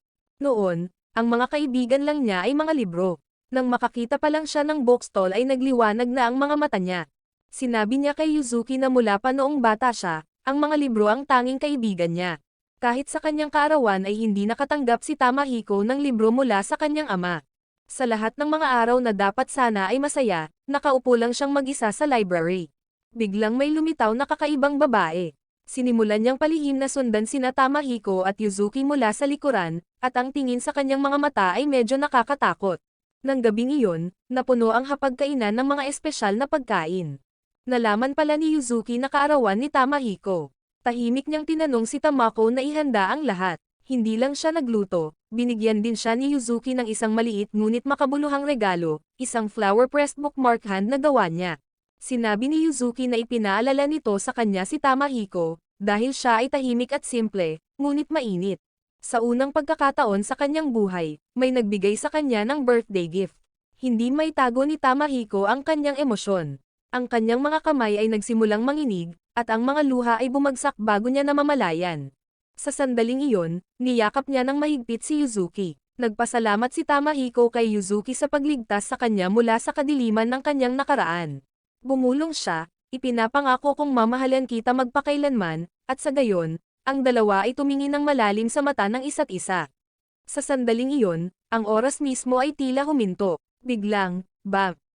Speaker 1: Noon, ang mga kaibigan lang niya ay mga libro. Nang makakita pa lang siya ng bookstall ay nagliwanag na ang mga mata niya. Sinabi niya kay Yuzuki na mula pa noong bata siya, ang mga libro ang tanging kaibigan niya. Kahit sa kanyang kaarawan ay hindi nakatanggap si Tamahiko ng libro mula sa kanyang ama. Sa lahat ng mga araw na dapat sana ay masaya, nakaupo lang siyang mag-isa sa library. Biglang may lumitaw na kakaibang babae. Sinimulan niyang palihim na sundan sina Tamahiko at Yuzuki mula sa likuran, at ang tingin sa kanyang mga mata ay medyo nakakatakot. Nang gabing iyon, napuno ang hapagkainan ng mga espesyal na pagkain. Nalaman pala ni Yuzuki na kaarawan ni Tamahiko. Tahimik niyang tinanong si Tamako na ihanda ang lahat. Hindi lang siya nagluto, binigyan din siya ni Yuzuki ng isang maliit ngunit makabuluhang regalo, isang flower-pressed bookmark hand na gawa niya. Sinabi ni Yuzuki na ipinaalala nito sa kanya si Tamahiko, dahil siya ay tahimik at simple, ngunit mainit. Sa unang pagkakataon sa kanyang buhay, may nagbigay sa kanya ng birthday gift. Hindi may tago ni Tamahiko ang kanyang emosyon. Ang kanyang mga kamay ay nagsimulang manginig, at ang mga luha ay bumagsak bago niya namamalayan. Sa sandaling iyon, niyakap niya ng mahigpit si Yuzuki. Nagpasalamat si Tamahiko kay Yuzuki sa pagligtas sa kanya mula sa kadiliman ng kanyang nakaraan. Bumulong siya, ipinapangako kong mamahalan kita magpakailanman, at sa gayon, ang dalawa ay tumingin ng malalim sa mata ng isa't isa. Sa sandaling iyon, ang oras mismo ay tila huminto. Biglang,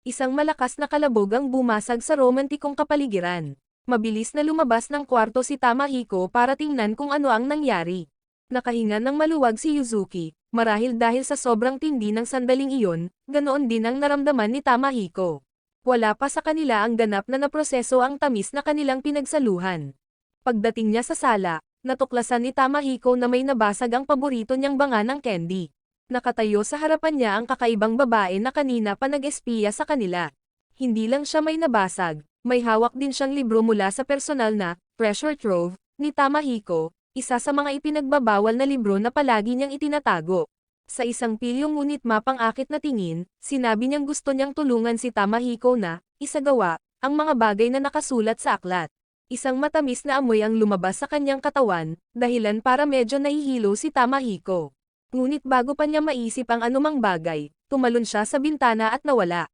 Speaker 1: isang malakas na kalabog ang bumasag sa romantikong kapaligiran. Mabilis na lumabas ng kwarto si Tamahiko para tingnan kung ano ang nangyari. Nakahinga ng maluwag si Yuzuki, marahil dahil sa sobrang tindi ng sandaling iyon, ganoon din ang naramdaman ni Tamahiko. Wala pa sa kanila ang ganap na naproseso ang tamis na kanilang pinagsaluhan. Pagdating niya sa sala, natuklasan ni Tamahiko na may nabasag ang paborito niyang banga ng candy. Nakatayo sa harapan niya ang kakaibang babae na kanina pa nag-espiya sa kanila. Hindi lang siya may nabasag, may hawak din siyang libro mula sa personal na treasure trove ni Tamahiko, isa sa mga ipinagbabawal na libro na palagi niyang itinatago. Sa isang pilyong ngunit mapang-akit na tingin, sinabi niyang gusto niyang tulungan si Tamahiko na isagawa ang mga bagay na nakasulat sa aklat. Isang matamis na amoy ang lumabas sa kanyang katawan, dahilan para medyo nahihilo si Tamahiko. Ngunit bago pa niya maisip ang anumang bagay, tumalon siya sa bintana at nawala.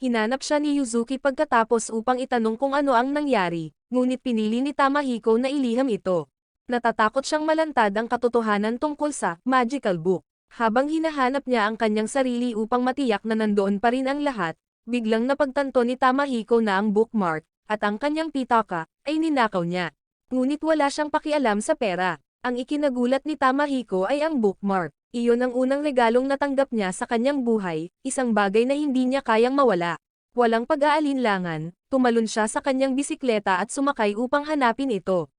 Speaker 1: Hinanap siya ni Yuzuki pagkatapos upang itanong kung ano ang nangyari, ngunit pinili ni Tamahiko na iliham ito. Natatakot siyang malantad ang katotohanan tungkol sa magical book. Habang hinahanap niya ang kanyang sarili upang matiyak na nandoon pa rin ang lahat, biglang napagtanto ni Tamahiko na ang bookmark, at ang kanyang pitaka, ay ninakaw niya. Ngunit wala siyang pakialam sa pera. Ang ikinagulat ni Tamahiko ay ang bookmark. Iyon ang unang regalong natanggap niya sa kanyang buhay, isang bagay na hindi niya kayang mawala. Walang pag-aalinlangan, tumalon siya sa kanyang bisikleta at sumakay upang hanapin ito.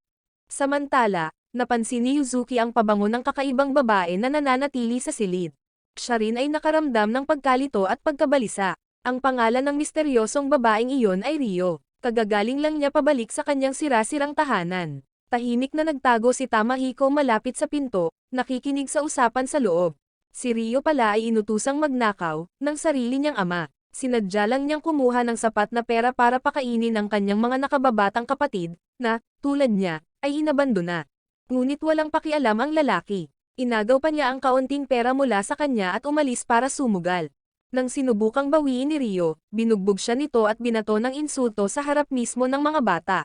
Speaker 1: Samantala, napansin ni Yuzuki ang pabango ng kakaibang babae na nananatili sa silid. Siya rin ay nakaramdam ng pagkalito at pagkabalisa. Ang pangalan ng misteryosong babaeng iyon ay Rio. Kagagaling lang niya pabalik sa kanyang sira-sirang tahanan. Tahimik na nagtago si Tamahiko malapit sa pinto, nakikinig sa usapan sa loob. Si Rio pala ay inutusang magnakaw ng sarili niyang ama. Sinadya lang niyang kumuha ng sapat na pera para pakainin ang kanyang mga nakababatang kapatid, na, tulad niya, ay inabandona. Ngunit walang pakialam ang lalaki. Inagaw pa niya ang kaunting pera mula sa kanya at umalis para sumugal. Nang sinubukang bawiin ni Rio, binugbog siya nito at binato ng insulto sa harap mismo ng mga bata.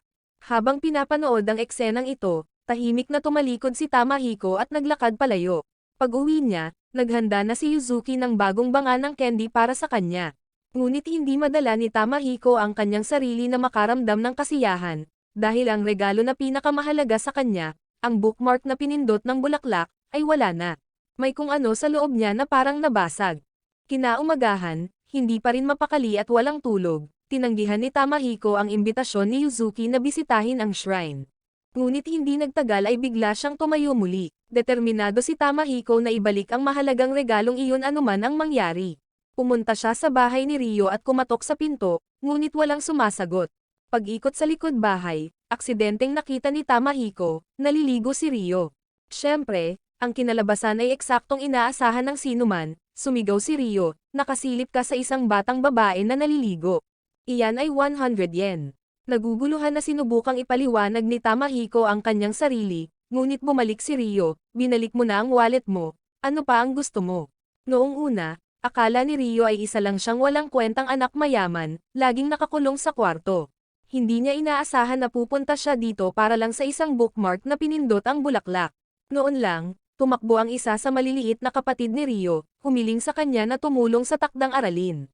Speaker 1: Habang pinapanood ang eksenang ito, tahimik na tumalikod si Tamahiko at naglakad palayo. Pag-uwi niya, naghanda na si Yuzuki ng bagong banga ng candy para sa kanya. Ngunit hindi madala ni Tamahiko ang kanyang sarili na makaramdam ng kasiyahan, dahil ang regalo na pinakamahalaga sa kanya, ang bookmark na pinindot ng bulaklak, ay wala na. May kung ano sa loob niya na parang nabasag. Kinaumagahan, hindi pa rin mapakali at walang tulog. Tinanggihan ni Tamahiko ang imbitasyon ni Yuzuki na bisitahin ang shrine. Ngunit hindi nagtagal ay bigla siyang tumayo muli. Determinado si Tamahiko na ibalik ang mahalagang regalong iyon anuman ang mangyari. Pumunta siya sa bahay ni Rio at kumatok sa pinto, ngunit walang sumasagot. Pag-ikot sa likod bahay, aksidenteng nakita ni Tamahiko, naliligo si Rio. Siyempre, ang kinalabasan ay eksaktong inaasahan ng sinuman, sumigaw si Rio, nakasilip ka sa isang batang babae na naliligo. Iyan ay 100 yen. Naguguluhan na sinubukang ipaliwanag ni Tamahiko ang kanyang sarili, ngunit bumalik si Rio, binalik mo na ang wallet mo, ano pa ang gusto mo? Noong una, akala ni Rio ay isa lang siyang walang kwentang anak mayaman, laging nakakulong sa kwarto. Hindi niya inaasahan na pupunta siya dito para lang sa isang bookmark na pinindot ang bulaklak. Noon lang, tumakbo ang isa sa maliliit na kapatid ni Rio, humiling sa kanya na tumulong sa takdang aralin.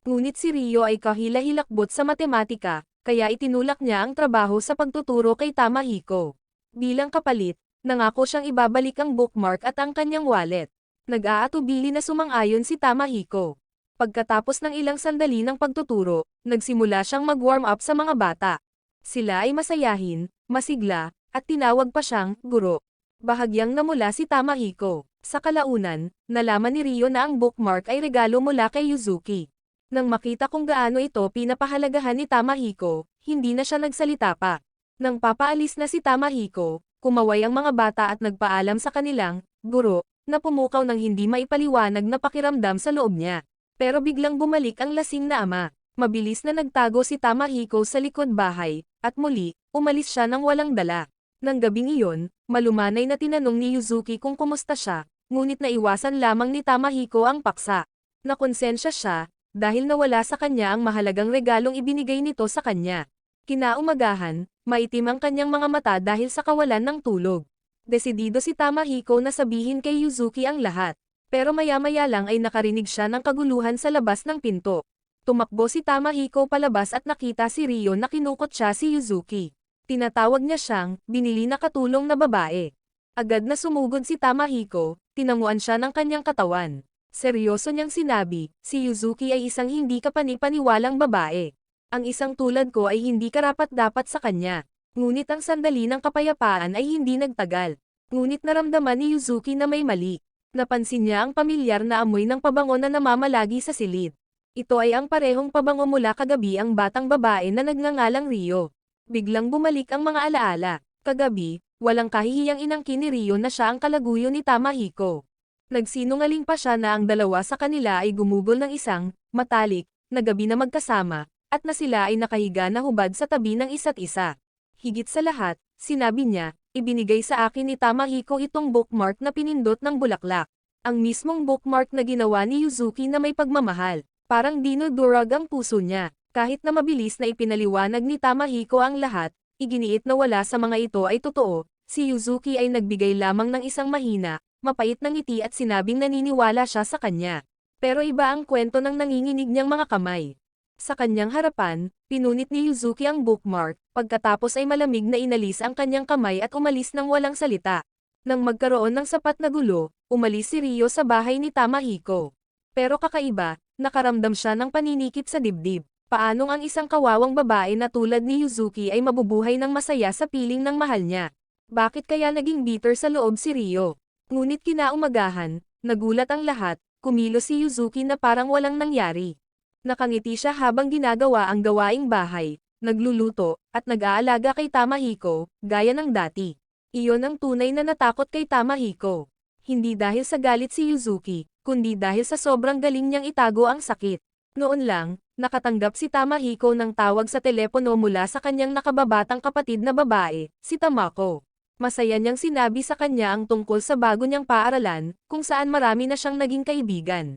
Speaker 1: Ngunit si Rio ay kahila-hilakbot sa matematika, kaya itinulak niya ang trabaho sa pagtuturo kay Tamahiko. Bilang kapalit, nangako siyang ibabalik ang bookmark at ang kanyang wallet. Nag-aatubili na sumang-ayon si Tamahiko. Pagkatapos ng ilang sandali ng pagtuturo, nagsimula siyang mag-warm up sa mga bata. Sila ay masayahin, masigla, at tinawag pa siyang guro. Bahagyang namula si Tamahiko. Sa kalaunan, nalaman ni Rio na ang bookmark ay regalo mula kay Yuzuki. Nang makita kung gaano ito pinapahalagahan ni Tamahiko, hindi na siya nagsalita pa. Nang papaalis na si Tamahiko, kumaway ang mga bata at nagpaalam sa kanilang guro, na pumukaw ng hindi maipaliwanag na pakiramdam sa loob niya. Pero biglang bumalik ang lasing na ama. Mabilis na nagtago si Tamahiko sa likod bahay, at muli, umalis siya nang walang dala. Nang gabing iyon, malumanay na tinanong ni Yuzuki kung kumusta siya, ngunit naiwasan lamang ni Tamahiko ang paksa. Nakonsensya siya, dahil nawala sa kanya ang mahalagang regalong ibinigay nito sa kanya. Kinaumagahan, maitim ang kanyang mga mata dahil sa kawalan ng tulog. Desidido si Tamahiko na sabihin kay Yuzuki ang lahat. Pero maya-maya lang ay nakarinig siya ng kaguluhan sa labas ng pinto. Tumakbo si Tamahiko palabas at nakita si Rio na kinukot siya si Yuzuki. Tinatawag niya siyang, binili na katulong na babae. Agad na sumugod si Tamahiko, tinanguan siya ng kanyang katawan. Seryoso niyang sinabi, si Yuzuki ay isang hindi kapanipaniwalang babae. Ang isang tulad ko ay hindi karapat-dapat sa kanya. Ngunit ang sandali ng kapayapaan ay hindi nagtagal. Ngunit naramdaman ni Yuzuki na may mali. Napansin niya ang pamilyar na amoy ng pabango na namamalagi sa silid. Ito ay ang parehong pabango mula kagabi ang batang babae na nagngangalang Rio. Biglang bumalik ang mga alaala. Kagabi, walang kahihiyang inangkin ni Rio na siya ang kalaguyo ni Tamahiko. Nagsinungaling pa siya na ang dalawa sa kanila ay gumugol ng isang, matalik, na gabi na magkasama, at na sila ay nakahiga na hubad sa tabi ng isa't isa. Higit sa lahat, sinabi niya, ibinigay sa akin ni Tamahiko itong bookmark na pinindot ng bulaklak. Ang mismong bookmark na ginawa ni Yuzuki na may pagmamahal. Parang dinudurog ang puso niya. Kahit na mabilis na ipinaliwanag ni Tamahiko ang lahat, iginiit na wala sa mga ito ay totoo, si Yuzuki ay nagbigay lamang ng isang mahina, mapait na ngiti at sinabing naniniwala siya sa kanya. Pero iba ang kwento ng nanginginig niyang mga kamay. Sa kanyang harapan, pinunit ni Yuzuki ang bookmark, pagkatapos ay malamig na inalis ang kanyang kamay at umalis nang walang salita. Nang magkaroon ng sapat na gulo, umalis si Ryo sa bahay ni Tamahiko. Pero kakaiba, nakaramdam siya ng paninikip sa dibdib. Paanong ang isang kawawang babae na tulad ni Yuzuki ay mabubuhay ng masaya sa piling ng mahal niya? Bakit kaya naging bitter sa loob si Ryo? Ngunit kinaumagahan, nagulat ang lahat, kumilos si Yuzuki na parang walang nangyari. Nakangiti siya habang ginagawa ang gawaing bahay, nagluluto, at nag-aalaga kay Tamahiko, gaya ng dati. Iyon ang tunay na natakot kay Tamahiko. Hindi dahil sa galit si Yuzuki, kundi dahil sa sobrang galing niyang itago ang sakit. Noon lang, nakatanggap si Tamahiko ng tawag sa telepono mula sa kanyang nakababatang kapatid na babae, si Tamako. Masaya niyang sinabi sa kanya ang tungkol sa bago niyang paaralan, kung saan marami na siyang naging kaibigan.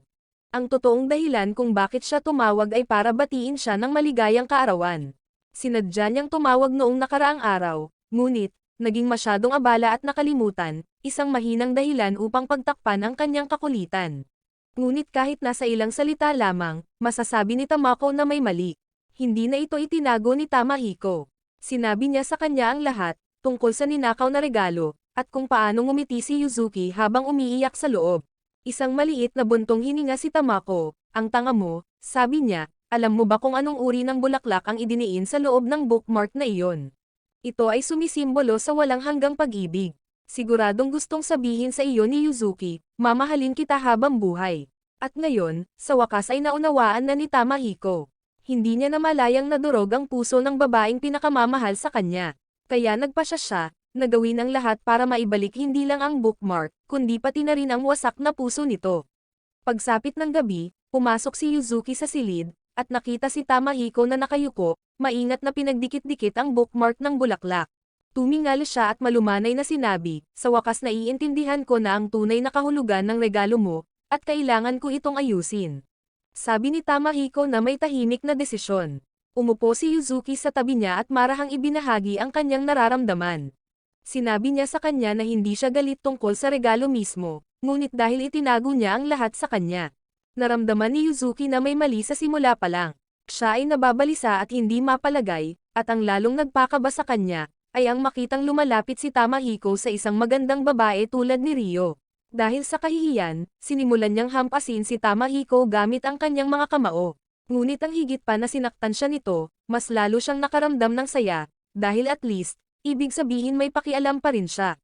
Speaker 1: Ang totoong dahilan kung bakit siya tumawag ay para batiin siya ng maligayang kaarawan. Sinadya niyang tumawag noong nakaraang araw, ngunit, naging masyadong abala at nakalimutan, isang mahinang dahilan upang pagtakpan ang kanyang kakulitan. Ngunit kahit nasa ilang salita lamang, masasabi ni Tamako na may mali. Hindi na ito itinago ni Tamahiko. Sinabi niya sa kanya ang lahat, tungkol sa ninakaw na regalo, at kung paano ngumiti si Yuzuki habang umiiyak sa loob. Isang maliit na buntong hininga si Tamako, ang tanga mo, sabi niya, alam mo ba kung anong uri ng bulaklak ang idiniin sa loob ng bookmark na iyon? Ito ay sumisimbolo sa walang hanggang pag-ibig. Siguradong gustong sabihin sa iyo ni Yuzuki, mamahalin kita habang buhay. At ngayon, sa wakas ay naunawaan na ni Tamahiko. Hindi niya namalayang nadurog ang puso ng babaeng pinakamamahal sa kanya. Kaya nagpasya siya, na gawin ang lahat para maibalik hindi lang ang bookmark, kundi pati na rin ang wasak na puso nito. Pagsapit ng gabi, pumasok si Yuzuki sa silid, at nakita si Tamahiko na nakayuko, maingat na pinagdikit-dikit ang bookmark ng bulaklak. Tumingal siya at malumanay na sinabi, sa wakas naiintindihan ko na ang tunay na kahulugan ng regalo mo, at kailangan ko itong ayusin. Sabi ni Tamahiko na may tahimik na desisyon. Umupo si Yuzuki sa tabi niya at marahang ibinahagi ang kanyang nararamdaman. Sinabi niya sa kanya na hindi siya galit tungkol sa regalo mismo, ngunit dahil itinago niya ang lahat sa kanya. Naramdaman ni Yuzuki na may mali sa simula pa lang. Siya ay nababalisa at hindi mapalagay, at ang lalong nagpakaba sa kanya, ay ang makitang lumalapit si Tamahiko sa isang magandang babae tulad ni Ryo. Dahil sa kahihiyan, sinimulan niyang hampasin si Tamahiko gamit ang kanyang mga kamao. Ngunit ang higit pa na sinaktan siya nito, mas lalo siyang nakaramdam ng saya, dahil at least, ibig sabihin may pakialam pa rin siya.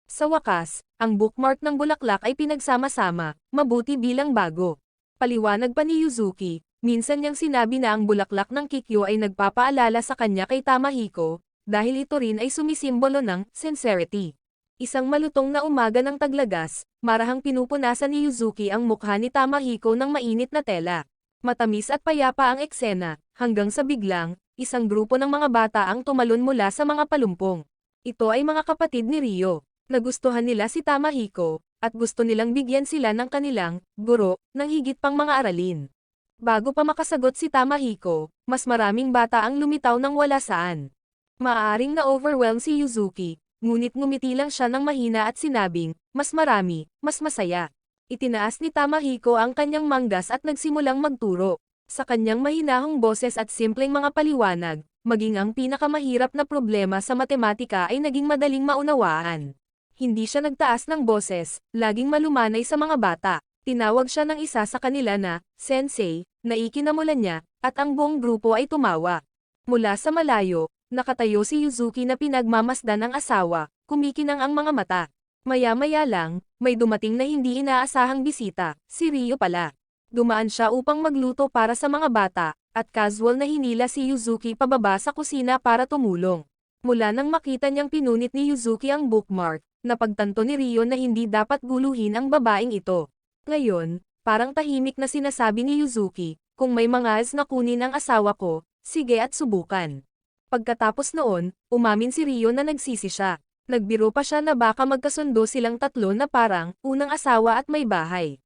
Speaker 1: Sa wakas, ang bookmark ng bulaklak ay pinagsama-sama, mabuti bilang bago. Paliwanag pa ni Yuzuki, minsan niyang sinabi na ang bulaklak ng Kikyo ay nagpapaalala sa kanya kay Tamahiko, dahil ito rin ay sumisimbolo ng sincerity. Isang malutong na umaga ng taglagas, marahang pinupunasan ni Yuzuki ang mukha ni Tamahiko ng mainit na tela. Matamis at payapa ang eksena, hanggang sa biglang, isang grupo ng mga bata ang tumalon mula sa mga palumpong. Ito ay mga kapatid ni Ryo. Nagustuhan nila si Tamahiko, at gusto nilang bigyan sila ng kanilang guro ng higit pang mga aralin. Bago pa makasagot si Tamahiko, mas maraming bata ang lumitaw ng wala saan. Maaaring na-overwhelm si Yuzuki, ngunit ngumiti lang siya ng mahina at sinabing, mas marami, mas masaya. Itinaas ni Tamahiko ang kanyang manggas at nagsimulang magturo. Sa kanyang mahinahong boses at simpleng mga paliwanag, maging ang pinakamahirap na problema sa matematika ay naging madaling maunawaan. Hindi siya nagtaas ng boses, laging malumanay sa mga bata. Tinawag siya ng isa sa kanila na, Sensei, na ikinamulan niya, at ang buong grupo ay tumawa. Mula sa malayo, nakatayo si Yuzuki na pinagmamasdan ng asawa, kumikinang ang mga mata. Maya-maya lang, may dumating na hindi inaasahang bisita, si Ryo pala. Dumaan siya upang magluto para sa mga bata, at casual na hinila si Yuzuki pababa sa kusina para tumulong. Mula nang makita niyang pinunit ni Yuzuki ang bookmark, napagtanto ni Ryo na hindi dapat guluhin ang babaeng ito. Ngayon, parang tahimik na sinasabi ni Yuzuki, kung may mga na kunin ang asawa ko, sige at subukan. Pagkatapos noon, umamin si Rio na nagsisi siya. Nagbiro pa siya na baka magkasundo silang tatlo na parang unang asawa at may bahay.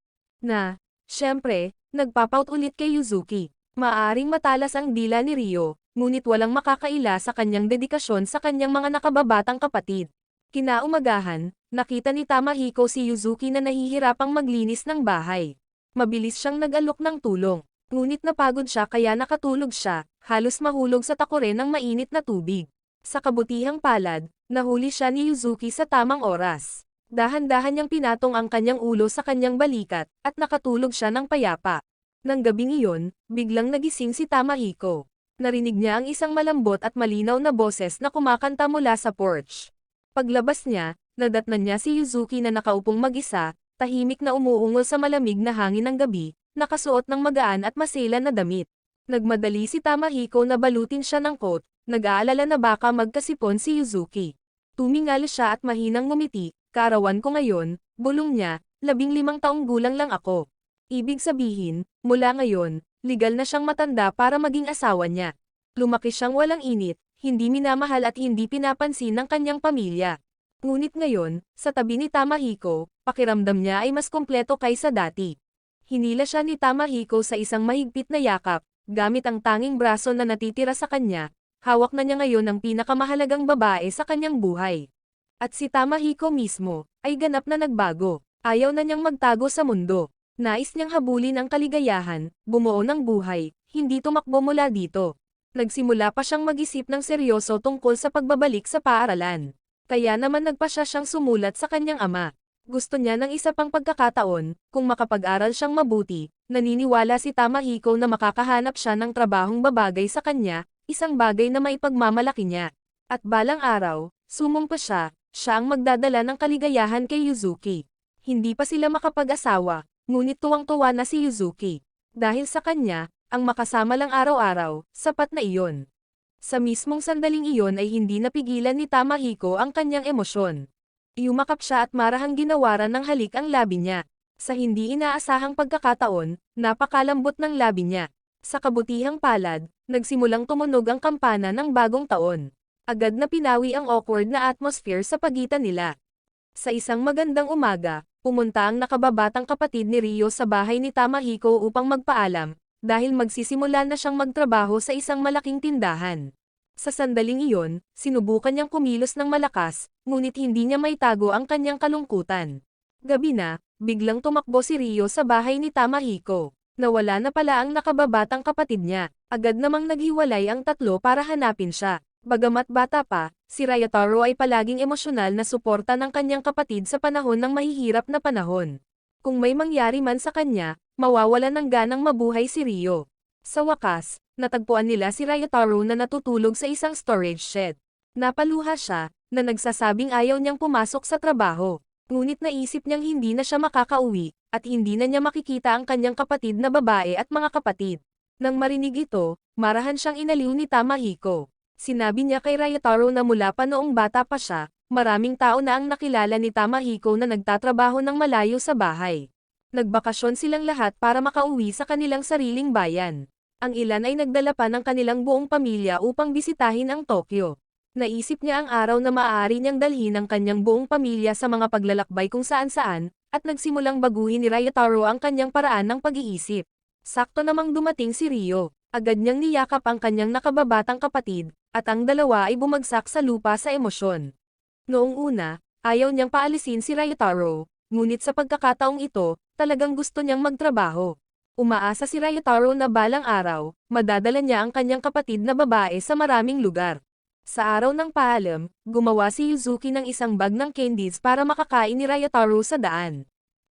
Speaker 1: Siyempre, nagpapaut ulit kay Yuzuki. Maaring matalas ang dila ni Rio, ngunit walang makakaila sa kanyang dedikasyon sa kanyang mga nakababatang kapatid. Kinaumagahan, nakita ni Tamahiko si Yuzuki na nahihirapang maglinis ng bahay. Mabilis siyang nag-alok ng tulong. Ngunit napagod siya kaya nakatulog siya, halos mahulog sa takore ng mainit na tubig. Sa kabutihang palad, nahuli siya ni Yuzuki sa tamang oras. Dahan-dahan niyang pinatong ang kanyang ulo sa kanyang balikat, at nakatulog siya ng payapa. Nang gabing iyon, biglang nagising si Tamahiko. Narinig niya ang isang malambot at malinaw na boses na kumakanta mula sa porch. Paglabas niya, nadatnan niya si Yuzuki na nakaupong mag-isa, tahimik na umuungol sa malamig na hangin ng gabi, nakasuot ng magaan at maselan na damit. Nagmadali si Tamahiko na balutin siya ng coat, nag-aalala na baka magkasipon si Yuzuki. Tumingal siya at mahinang ngumiti, "Kaarawan ko ngayon," bulong niya, 15 taong gulang lang ako. Ibig sabihin, mula ngayon, legal na siyang matanda para maging asawa niya. Lumaki siyang walang init, hindi minamahal at hindi pinapansin ng kanyang pamilya. Ngunit ngayon, sa tabi ni Tamahiko, pakiramdam niya ay mas kumpleto kaysa dati. Hinila siya ni Tamahiko sa isang mahigpit na yakap, gamit ang tanging braso na natitira sa kanya. Hawak na niya ngayon ang pinakamahalagang babae sa kanyang buhay. At si Tamahiko mismo, ay ganap na nagbago. Ayaw na niyang magtago sa mundo. Nais niyang habulin ang kaligayahan, bumuo ng buhay, hindi tumakbo mula dito. Nagsimula pa siyang mag-isip ng seryoso tungkol sa pagbabalik sa paaralan. Kaya naman nagpasya siyang sumulat sa kanyang ama. Gusto niya ng isa pang pagkakataon, kung makapag-aral siyang mabuti, naniniwala si Tamahiko na makakahanap siya ng trabahong babagay sa kanya, isang bagay na maipagmamalaki niya. At balang araw, sumumpa siya ang magdadala ng kaligayahan kay Yuzuki. Hindi pa sila makapag-asawa, ngunit tuwang-tuwa na si Yuzuki. Dahil sa kanya, ang makasama lang araw-araw, sapat na iyon. Sa mismong sandaling iyon ay hindi napigilan ni Tamahiko ang kanyang emosyon. Yumakap siya at marahang ginawaran ng halik ang labi niya. Sa hindi inaasahang pagkakataon, napakalambot ng labi niya. Sa kabutihang palad, nagsimulang tumunog ang kampana ng bagong taon. Agad na pinawi ang awkward na atmosphere sa pagitan nila. Sa isang magandang umaga, pumunta ang nakababatang kapatid ni Rio sa bahay ni Tamahiko upang magpaalam, dahil magsisimula na siyang magtrabaho sa isang malaking tindahan. Sa sandaling iyon, sinubukan niyang kumilos ng malakas, ngunit hindi niya maitago ang kanyang kalungkutan. Gabi na, biglang tumakbo si Rio sa bahay ni Tamahiko. Nawala na pala ang nakababatang kapatid niya. Agad namang naghiwalay ang tatlo para hanapin siya. Bagamat bata pa, si Ryotaro ay palaging emosyonal na suporta ng kanyang kapatid sa panahon ng mahihirap na panahon. Kung may mangyari man sa kanya, mawawalan ng ganang mabuhay si Rio. Sa wakas, natagpuan nila si Ryotaro na natutulog sa isang storage shed. Napaluha siya, na nagsasabing ayaw niyang pumasok sa trabaho. Ngunit naisip niyang hindi na siya makakauwi, at hindi na niya makikita ang kanyang kapatid na babae at mga kapatid. Nang marinig ito, marahan siyang inaliw ni Tamahiko. Sinabi niya kay Ryotaro na mula pa noong bata pa siya, maraming tao na ang nakilala ni Tamahiko na nagtatrabaho ng malayo sa bahay. Nagbakasyon silang lahat para makauwi sa kanilang sariling bayan. Ang ilan ay nagdala pa ng kanilang buong pamilya upang bisitahin ang Tokyo. Naisip niya ang araw na maaari niyang dalhin ang kanyang buong pamilya sa mga paglalakbay kung saan-saan, at nagsimulang baguhin ni Ryotaro ang kanyang paraan ng pag-iisip. Sakto namang dumating si Rio. Agad niyang niyakap ang kanyang nakababatang kapatid, at ang dalawa ay bumagsak sa lupa sa emosyon. Noong una, ayaw niyang paalisin si Ryotaro, ngunit sa pagkakataong ito, talagang gusto niyang magtrabaho. Umaasa si Ryotaro na balang araw, madadala niya ang kanyang kapatid na babae sa maraming lugar. Sa araw ng paalam, gumawa si Yuzuki ng isang bag ng candies para makakain ni Ryotaro sa daan.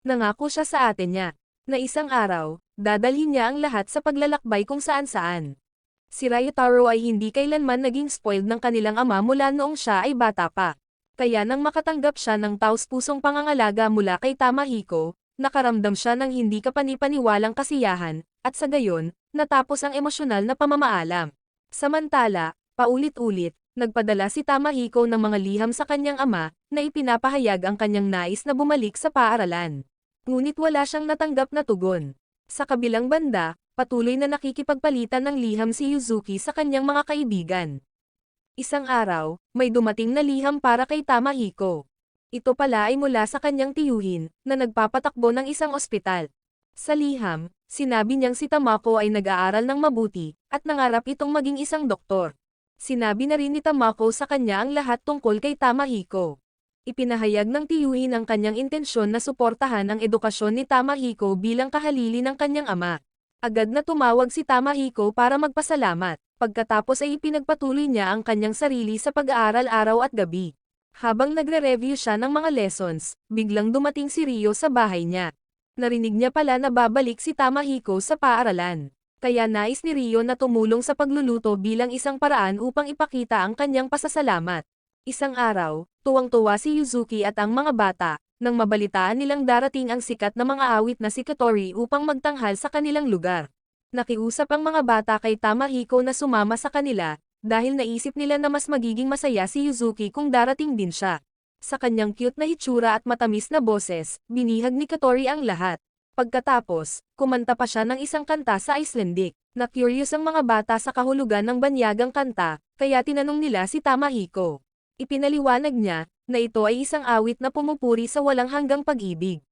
Speaker 1: Nangako siya sa ate niya, na isang araw, dadalhin niya ang lahat sa paglalakbay kung saan-saan. Si Ryotaro ay hindi kailanman naging spoiled ng kanilang ama mula noong siya ay bata pa. Kaya nang makatanggap siya ng taus-pusong pangangalaga mula kay Tamahiko, nakaramdam siya ng hindi kapanipaniwalang kasiyahan, at sa gayon, natapos ang emosyonal na pamamaalam. Samantala, paulit-ulit, nagpadala si Tamahiko ng mga liham sa kanyang ama, na ipinapahayag ang kanyang nais na bumalik sa paaralan. Ngunit wala siyang natanggap na tugon. Sa kabilang banda, patuloy na nakikipagpalitan ng liham si Yuzuki sa kanyang mga kaibigan. Isang araw, may dumating na liham para kay Tamahiko. Ito pala ay mula sa kanyang tiyuhin, na nagpapatakbo ng isang ospital. Sa liham, sinabi niyang si Tamako ay nag-aaral ng mabuti, at nangarap itong maging isang doktor. Sinabi na rin ni Tamako sa kanya ang lahat tungkol kay Tamahiko. Ipinahayag ng tiyuhin ang kanyang intensyon na suportahan ang edukasyon ni Tamahiko bilang kahalili ng kanyang ama. Agad na tumawag si Tamahiko para magpasalamat, pagkatapos ay ipinagpatuloy niya ang kanyang sarili sa pag-aaral araw at gabi. Habang nagre-review siya ng mga lessons, biglang dumating si Rio sa bahay niya. Narinig niya pala na babalik si Tamahiko sa paaralan. Kaya nais ni Rio na tumulong sa pagluluto bilang isang paraan upang ipakita ang kanyang pasasalamat. Isang araw, tuwang-tuwa si Yuzuki at ang mga bata, nang mabalitaan nilang darating ang sikat na mga awit na si Katori upang magtanghal sa kanilang lugar. Nakiusap ang mga bata kay Tamahiko na sumama sa kanila, dahil naisip nila na mas magiging masaya si Yuzuki kung darating din siya. Sa kanyang cute na hitsura at matamis na boses, binihag ni Katori ang lahat. Pagkatapos, kumanta pa siya ng isang kanta sa Icelandic. Na-curious ang mga bata sa kahulugan ng banyagang kanta, kaya tinanong nila si Tamahiko. Ipinaliwanag niya, na ito ay isang awit na pumupuri sa walang hanggang pag-ibig.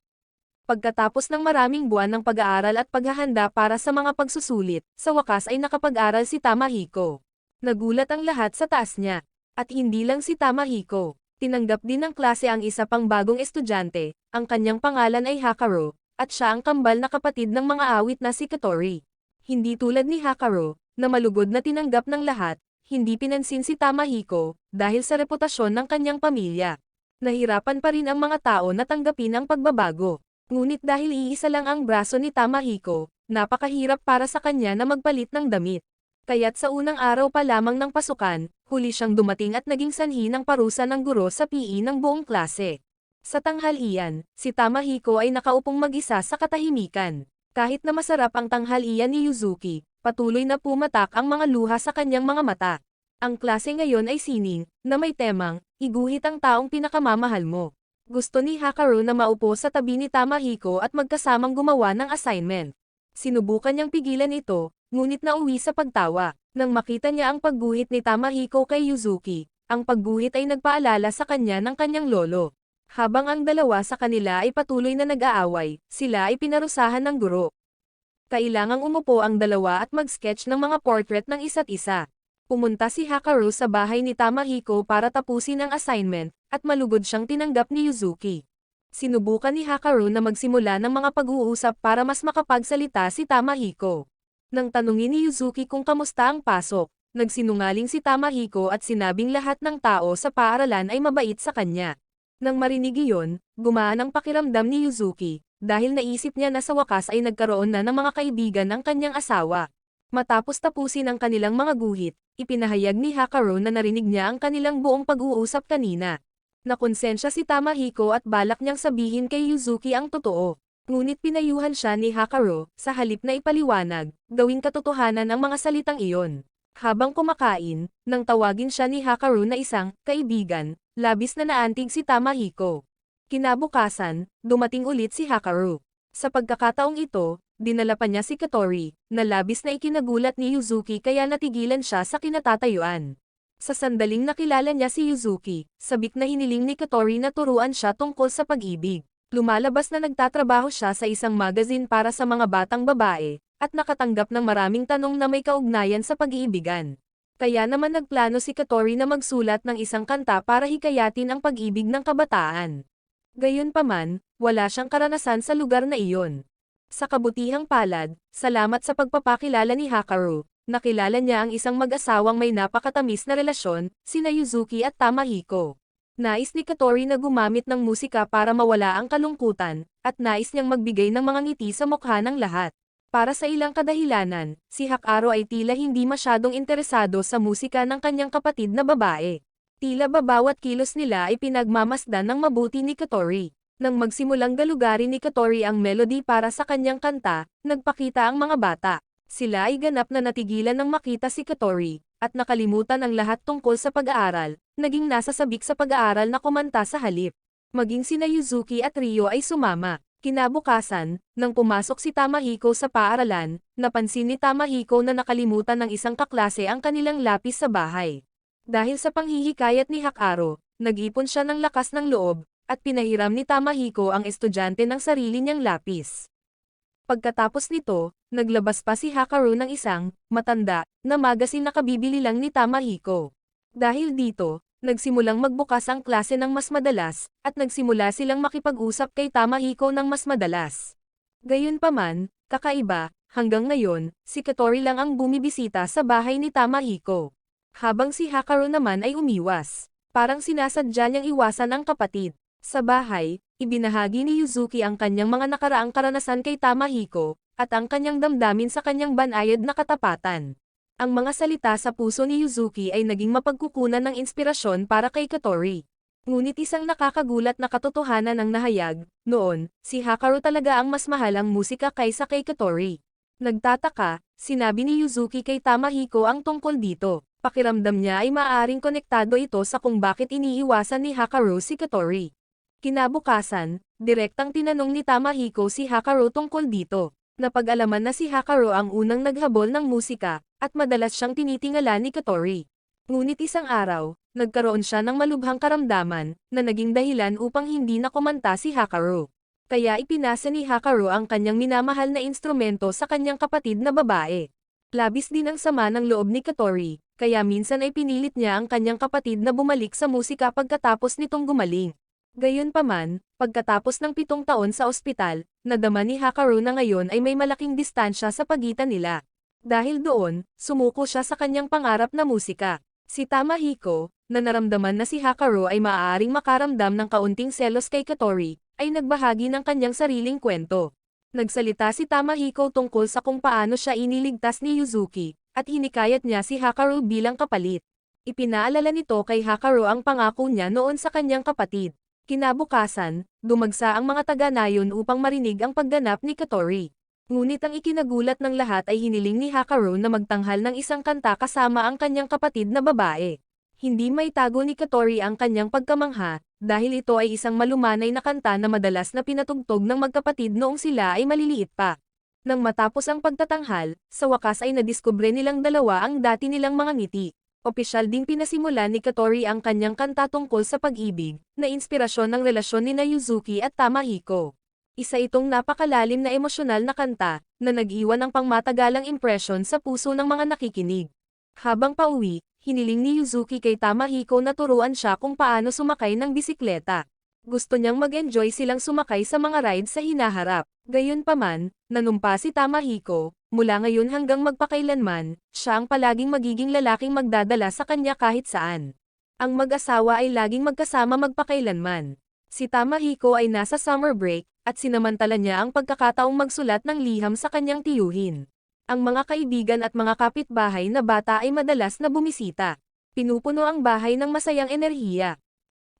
Speaker 1: Pagkatapos ng maraming buwan ng pag-aaral at paghahanda para sa mga pagsusulit, sa wakas ay nakapag-aral si Tamahiko. Nagulat ang lahat sa taas niya. At hindi lang si Tamahiko. Tinanggap din ng klase ang isa pang bagong estudyante, ang kanyang pangalan ay Hakaru, at siya ang kambal na kapatid ng mga awit na si Katori. Hindi tulad ni Hakaru, na malugod na tinanggap ng lahat, hindi pinansin si Tamahiko, dahil sa reputasyon ng kanyang pamilya. Nahirapan pa rin ang mga tao na tanggapin ang pagbabago. Ngunit dahil iisa lang ang braso ni Tamahiko, napakahirap para sa kanya na magpalit ng damit. Kaya't sa unang araw pa lamang ng pasukan, huli siyang dumating at naging sanhi ng parusa ng guro sa PE ng buong klase. Sa tanghalian, si Tamahiko ay nakaupong mag-isa sa katahimikan. Kahit na masarap ang tanghalian ni Yuzuki, patuloy na pumatak ang mga luha sa kanyang mga mata. Ang klase ngayon ay sining, na may temang, iguhit ang taong pinakamamahal mo. Gusto ni Hakaru na maupo sa tabi ni Tamahiko at magkasamang gumawa ng assignment. Sinubukan niyang pigilan ito, ngunit nauwi sa pagtawa. Nang makita niya ang pagguhit ni Tamahiko kay Yuzuki, ang pagguhit ay nagpaalala sa kanya ng kanyang lolo. Habang ang dalawa sa kanila ay patuloy na nag-aaway, sila ay pinarusahan ng guro. Kailangang umupo ang dalawa at mag-sketch ng mga portrait ng isa't isa. Pumunta si Hakaru sa bahay ni Tamahiko para tapusin ang assignment, at malugod siyang tinanggap ni Yuzuki. Sinubukan ni Hakaru na magsimula ng mga pag-uusap para mas makapagsalita si Tamahiko. Nang tanungin ni Yuzuki kung kamusta ang pasok, nagsinungaling si Tamahiko at sinabing lahat ng tao sa paaralan ay mabait sa kanya. Nang marinig iyon, gumaan ang pakiramdam ni Yuzuki, dahil naisip niya na sa wakas ay nagkaroon na ng mga kaibigan ang kanyang asawa. Matapos tapusin ang kanilang mga guhit, ipinahayag ni Hakaru na narinig niya ang kanilang buong pag-uusap kanina. Nakonsensya si Tamahiko at balak niyang sabihin kay Yuzuki ang totoo. Ngunit pinayuhan siya ni Hakaru, sa halip na ipaliwanag, gawing katotohanan ang mga salitang iyon. Habang kumakain, nang tawagin siya ni Hakaru na isang kaibigan, labis na naantig si Tamahiko. Kinabukasan, dumating ulit si Hakaru. Sa pagkakataong ito, dinala pa niya si Katori, na labis na ikinagulat ni Yuzuki kaya natigilan siya sa kinatatayuan. Sa sandaling nakilala niya si Yuzuki, sabik na hiniling ni Katori na turuan siya tungkol sa pag-ibig. Lumalabas na nagtatrabaho siya sa isang magazine para sa mga batang babae, at nakatanggap ng maraming tanong na may kaugnayan sa pag-iibigan. Kaya naman nagplano si Katori na magsulat ng isang kanta para hikayatin ang pag-ibig ng kabataan. Gayunpaman, wala siyang karanasan sa lugar na iyon. Sa kabutihang palad, salamat sa pagpapakilala ni Hakaru, nakilala niya ang isang mag-asawang may napakatamis na relasyon, sina Yuzuki at Tamahiko. Nais ni Katori na gumamit ng musika para mawala ang kalungkutan, at nais niyang magbigay ng mga ngiti sa mukha ng lahat. Para sa ilang kadahilanan, si Hakaru ay tila hindi masyadong interesado sa musika ng kanyang kapatid na babae. Tila ba bawat kilos nila ay pinagmamasdan ng mabuti ni Katori. Nang magsimulang galugarin ni Katori ang melody para sa kanyang kanta, nagpakita ang mga bata. Sila ay ganap na natigilan nang makita si Katori, at nakalimutan ang lahat tungkol sa pag-aaral, naging nasasabik sa pag-aaral na kumanta sa halip. Maging sina Yuzuki at Rio ay sumama. Kinabukasan, nang pumasok si Tamahiko sa paaralan, napansin ni Tamahiko na nakalimutan ng isang kaklase ang kanilang lapis sa bahay. Dahil sa panghihikayat ni Hakaru, nag-ipon siya ng lakas ng loob, at pinahiram ni Tamahiko ang estudyante ng sarili niyang lapis. Pagkatapos nito, naglabas pa si Hakaru ng isang, matanda, na magazine na kabibili lang ni Tamahiko. Dahil dito, nagsimulang magbukas ang klase ng mas madalas, at nagsimula silang makipag-usap kay Tamahiko ng mas madalas. Gayunpaman, kakaiba, hanggang ngayon, si Katori lang ang bumibisita sa bahay ni Tamahiko. Habang si Hakaru naman ay umiwas. Parang sinasadya niyang iwasan ang kapatid. Sa bahay, ibinahagi ni Yuzuki ang kanyang mga nakaraang karanasan kay Tamahiko, at ang kanyang damdamin sa kanyang banayad na katapatan. Ang mga salita sa puso ni Yuzuki ay naging mapagkukunan ng inspirasyon para kay Katori. Ngunit isang nakakagulat na katotohanan ang nahayag, noon, si Hakaru talaga ang mas mahal ang musika kaysa kay Katori. Nagtataka, sinabi ni Yuzuki kay Tamahiko ang tungkol dito. Pakiramdam niya ay maaaring konektado ito sa kung bakit iniiwasan ni Hakaru si Katori. Kinabukasan, direktang tinanong ni Tamahiko si Hakaru tungkol dito. Napag-alaman na si Hakaru ang unang naghabol ng musika, at madalas siyang tinitingala ni Katori. Ngunit isang araw, nagkaroon siya ng malubhang karamdaman, na naging dahilan upang hindi na kumanta si Hakaru. Kaya ipinasa ni Hakaru ang kanyang minamahal na instrumento sa kanyang kapatid na babae. Labis din ang sama ng loob ni Katori, kaya minsan ay pinilit niya ang kanyang kapatid na bumalik sa musika pagkatapos nitong gumaling. Gayunpaman, pagkatapos ng 7 taon sa ospital, nadama ni Hakaru na ngayon ay may malaking distansya sa pagitan nila. Dahil doon, sumuko siya sa kanyang pangarap na musika. Si Tamahiko, na naramdaman na si Hakaru ay maaaring makaramdam ng kaunting selos kay Katori, ay nagbahagi ng kanyang sariling kwento. Nagsalita si Tamahiko tungkol sa kung paano siya iniligtas ni Yuzuki, at hinikayat niya si Hakaru bilang kapalit. Ipinaalala nito kay Hakaru ang pangako niya noon sa kanyang kapatid. Kinabukasan, dumagsa ang mga taga-nayon upang marinig ang pagganap ni Katori. Ngunit ang ikinagulat ng lahat ay hiniling ni Hakaru na magtanghal ng isang kanta kasama ang kanyang kapatid na babae. Hindi may tago ni Katori ang kanyang pagkamangha, dahil ito ay isang malumanay na kanta na madalas na pinatugtog ng magkapatid noong sila ay maliliit pa. Nang matapos ang pagtatanghal, sa wakas ay nadiskubre nilang dalawa ang dati nilang mga ngiti. Opisyal ding pinasimula ni Katori ang kanyang kanta tungkol sa pag-ibig, na inspirasyon ng relasyon ni Yuzuki at Tamahiko. Isa itong napakalalim na emosyonal na kanta, na nag-iwan ng pangmatagalang impresyon sa puso ng mga nakikinig. Habang pauwi, hiniling ni Yuzuki kay Tamahiko na turuan siya kung paano sumakay ng bisikleta. Gusto niyang mag-enjoy silang sumakay sa mga ride sa hinaharap. Gayunpaman, nanumpa si Tamahiko, mula ngayon hanggang magpakailanman, siya ang palaging magiging lalaking magdadala sa kanya kahit saan. Ang mag-asawa ay laging magkasama magpakailanman. Si Tamahiko ay nasa summer break, at sinamantala niya ang pagkakataong magsulat ng liham sa kanyang tiyuhin. Ang mga kaibigan at mga kapitbahay na bata ay madalas na bumisita. Pinupuno ang bahay ng masayang enerhiya.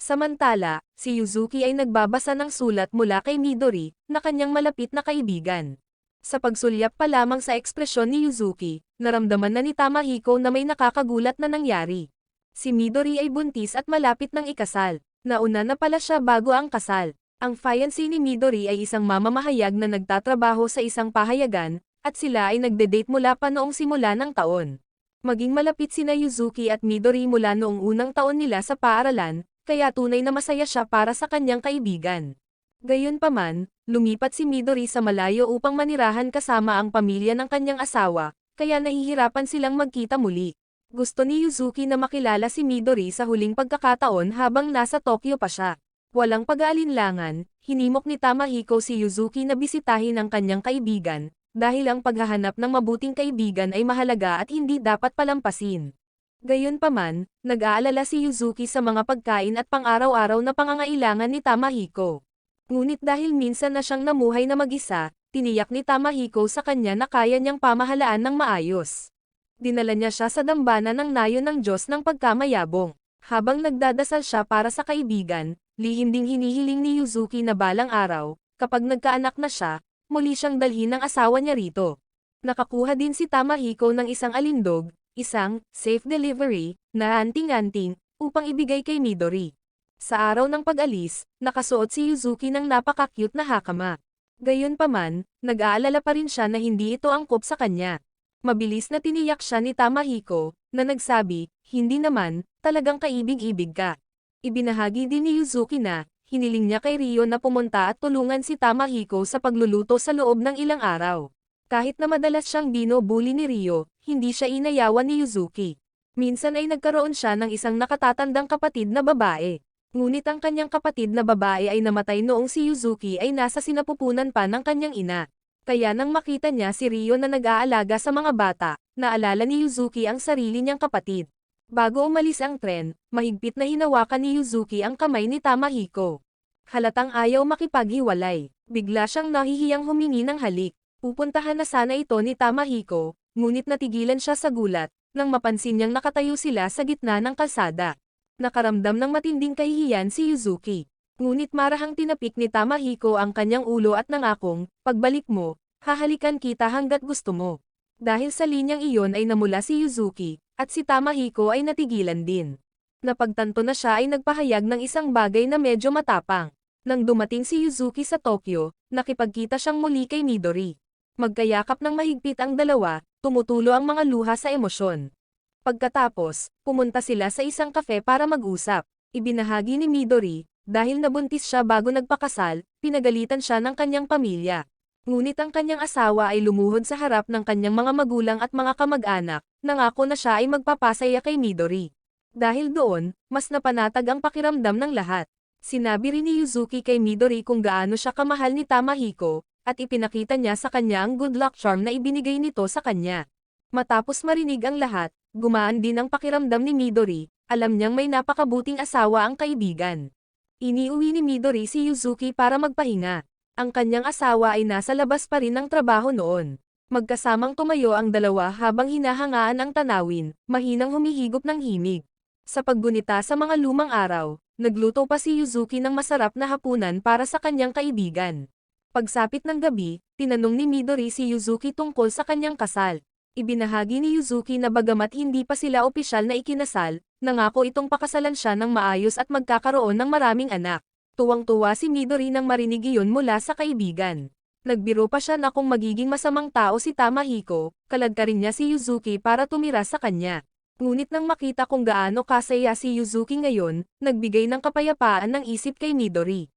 Speaker 1: Samantala, si Yuzuki ay nagbabasa ng sulat mula kay Midori, na kanyang malapit na kaibigan. Sa pagsulyap pa lamang sa ekspresyon ni Yuzuki, naramdaman na ni Tamahiko na may nakakagulat na nangyari. Si Midori ay buntis at malapit ng ikasal. Nauna na pala siya bago ang kasal. Ang fiancé ni Midori ay isang mamamahayag na nagtatrabaho sa isang pahayagan, at sila ay nagde-date mula pa noong simula ng taon. Maging malapit sina Yuzuki at Midori mula noong unang taon nila sa paaralan, kaya tunay na masaya siya para sa kanyang kaibigan. Gayunpaman, lumipat si Midori sa malayo upang manirahan kasama ang pamilya ng kanyang asawa, kaya nahihirapan silang magkita muli. Gusto ni Yuzuki na makilala si Midori sa huling pagkakataon habang nasa Tokyo pa siya. Walang pag-aalinlangan, hinimok ni Tamahiko si Yuzuki na bisitahin ang kanyang kaibigan, dahil ang paghahanap ng mabuting kaibigan ay mahalaga at hindi dapat palampasin. Gayunpaman, nag-aalala si Yuzuki sa mga pagkain at pang-araw-araw na pangangailangan ni Tamahiko. Ngunit dahil minsan na siyang namuhay na mag-isa, tiniyak ni Tamahiko sa kanya na kaya niyang pamahalaan ng maayos. Dinala niya siya sa dambana ng nayon ng Diyos ng pagkamayabong. Habang nagdadasal siya para sa kaibigan, lihim ding hinihiling ni Yuzuki na balang araw, kapag nagkaanak na siya, muli siyang dalhin ng asawa niya rito. Nakakuha din si Tamahiko ng isang alindog, isang safe delivery, na anting-anting, upang ibigay kay Midori. Sa araw ng pag-alis, nakasuot si Yuzuki ng napaka-cute na hakama. Gayunpaman, nag-aalala pa rin siya na hindi ito angkop sa kanya. Mabilis na tiniyak siya ni Tamahiko, na nagsabi, hindi naman, talagang kaibig-ibig ka. Ibinahagi din ni Yuzuki na, hiniling niya kay Ryo na pumunta at tulungan si Tamahiko sa pagluluto sa loob ng ilang araw. Kahit na madalas siyang binubuli ni Ryo, hindi siya inayawan ni Yuzuki. Minsan ay nagkaroon siya ng isang nakatatandang kapatid na babae. Ngunit ang kanyang kapatid na babae ay namatay noong si Yuzuki ay nasa sinapupunan pa ng kanyang ina. Kaya nang makita niya si Ryo na nag-aalaga sa mga bata, naalala ni Yuzuki ang sarili niyang kapatid. Bago umalis ang tren, mahigpit na hinawakan ni Yuzuki ang kamay ni Tamahiko. Halatang ayaw makipaghiwalay. Bigla siyang nahihiyang humingi ng halik. Pupuntahan na sana ito ni Tamahiko, ngunit natigilan siya sa gulat, nang mapansin niyang nakatayo sila sa gitna ng kalsada. Nakaramdam ng matinding kahihiyan si Yuzuki. Ngunit marahang tinapik ni Tamahiko ang kanyang ulo at nangakong, pagbalik mo, hahalikan kita hanggat gusto mo. Dahil sa linyang iyon ay namula si Yuzuki, at si Tamahiko ay natigilan din. Napagtanto na siya ay nagpahayag ng isang bagay na medyo matapang. Nang dumating si Yuzuki sa Tokyo, nakipagkita siyang muli kay Midori. Magkayakap ng mahigpit ang dalawa, tumutulo ang mga luha sa emosyon. Pagkatapos, pumunta sila sa isang kafe para mag-usap. Ibinahagi ni Midori, dahil nabuntis siya bago nagpakasal, pinagalitan siya ng kanyang pamilya. Ngunit ang kanyang asawa ay lumuhod sa harap ng kanyang mga magulang at mga kamag-anak, nangako na siya ay magpapasaya kay Midori. Dahil doon, mas napanatag ang pakiramdam ng lahat. Sinabi rin ni Yuzuki kay Midori kung gaano siya kamahal ni Tamahiko, at ipinakita niya sa kanya ang good luck charm na ibinigay nito sa kanya. Matapos marinig ang lahat, gumaan din ang pakiramdam ni Midori, alam niyang may napakabuting asawa ang kaibigan. Iniuwi ni Midori si Yuzuki para magpahinga. Ang kanyang asawa ay nasa labas pa rin ng trabaho noon. Magkasamang tumayo ang dalawa habang hinahangaan ang tanawin, mahinang humihigop ng himig. Sa paggunita sa mga lumang araw, nagluto pa si Yuzuki ng masarap na hapunan para sa kanyang kaibigan. Pagsapit ng gabi, tinanong ni Midori si Yuzuki tungkol sa kanyang kasal. Ibinahagi ni Yuzuki na bagamat hindi pa sila opisyal na ikinasal, nangako itong pakasalan siya ng maayos at magkakaroon ng maraming anak. Tuwang-tuwa si Midori nang marinig iyon mula sa kaibigan. Nagbiro pa siya na kung magiging masamang tao si Tamahiko, kaladkarin niya si Yuzuki para tumira sa kanya. Ngunit nang makita kung gaano kasaya si Yuzuki ngayon, nagbigay ng kapayapaan ng isip kay Midori.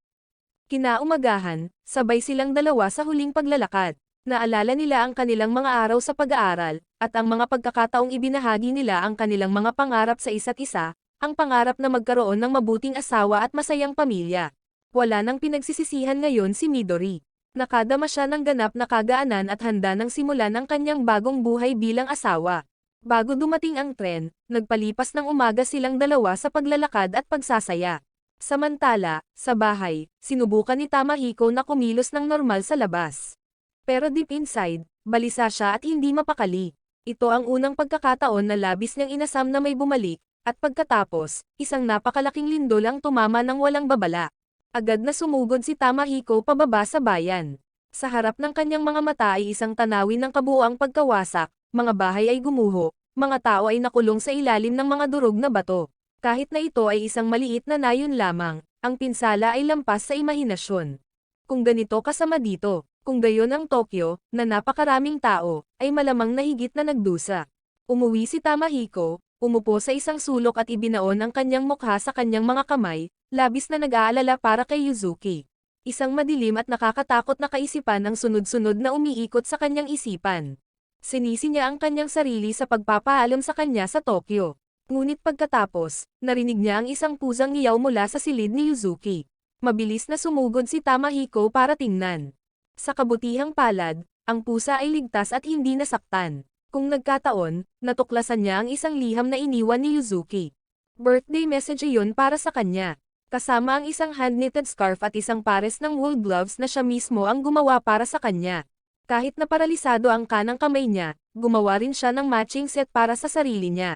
Speaker 1: Kinaumagahan, sabay silang dalawa sa huling paglalakad. Naalala nila ang kanilang mga araw sa pag-aaral, at ang mga pagkakataong ibinahagi nila ang kanilang mga pangarap sa isa't isa, ang pangarap na magkaroon ng mabuting asawa at masayang pamilya. Wala nang pinagsisisihan ngayon si Midori. Nakadama siya ng ganap na kagaanan at handa nang simulan ang kanyang bagong buhay bilang asawa. Bago dumating ang tren, nagpalipas ng umaga silang dalawa sa paglalakad at pagsasaya. Samantala, sa bahay, sinubukan ni Tamahiko na kumilos ng normal sa labas. Pero deep inside, balisa siya at hindi mapakali. Ito ang unang pagkakataon na labis niyang inasam na may bumalik, at pagkatapos, isang napakalaking lindol ang tumama ng walang babala. Agad na sumugod si Tamahiko pababa sa bayan. Sa harap ng kanyang mga mata ay isang tanawin ng kabuuang pagkawasak, mga bahay ay gumuho, mga tao ay nakulong sa ilalim ng mga durog na bato. Kahit na ito ay isang maliit na nayon lamang, ang pinsala ay lampas sa imahinasyon. Kung ganito kasama dito, kung gayon ang Tokyo, na napakaraming tao, ay malamang na higit na nagdusa. Umuwi si Tamahiko, umupo sa isang sulok at ibinaon ang kanyang mukha sa kanyang mga kamay, labis na nag-aalala para kay Yuzuki. Isang madilim at nakakatakot na kaisipan ang sunod-sunod na umiikot sa kanyang isipan. Sinisi niya ang kanyang sarili sa pagpapaalam sa kanya sa Tokyo. Ngunit pagkatapos, narinig niya ang isang pusang ngiyaw mula sa silid ni Yuzuki. Mabilis na sumugod si Tamahiko para tingnan. Sa kabutihang palad, ang pusa ay ligtas at hindi nasaktan. Kung nagkataon, natuklasan niya ang isang liham na iniwan ni Yuzuki. Birthday message iyon para sa kanya. Kasama ang isang hand-knitted scarf at isang pares ng wool gloves na siya mismo ang gumawa para sa kanya. Kahit na paralisado ang kanang kamay niya, gumawa rin siya ng matching set para sa sarili niya.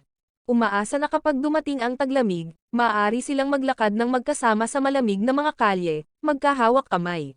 Speaker 1: Umaasa na kapag dumating ang taglamig, maaari silang maglakad ng magkasama sa malamig na mga kalye, magkahawak kamay.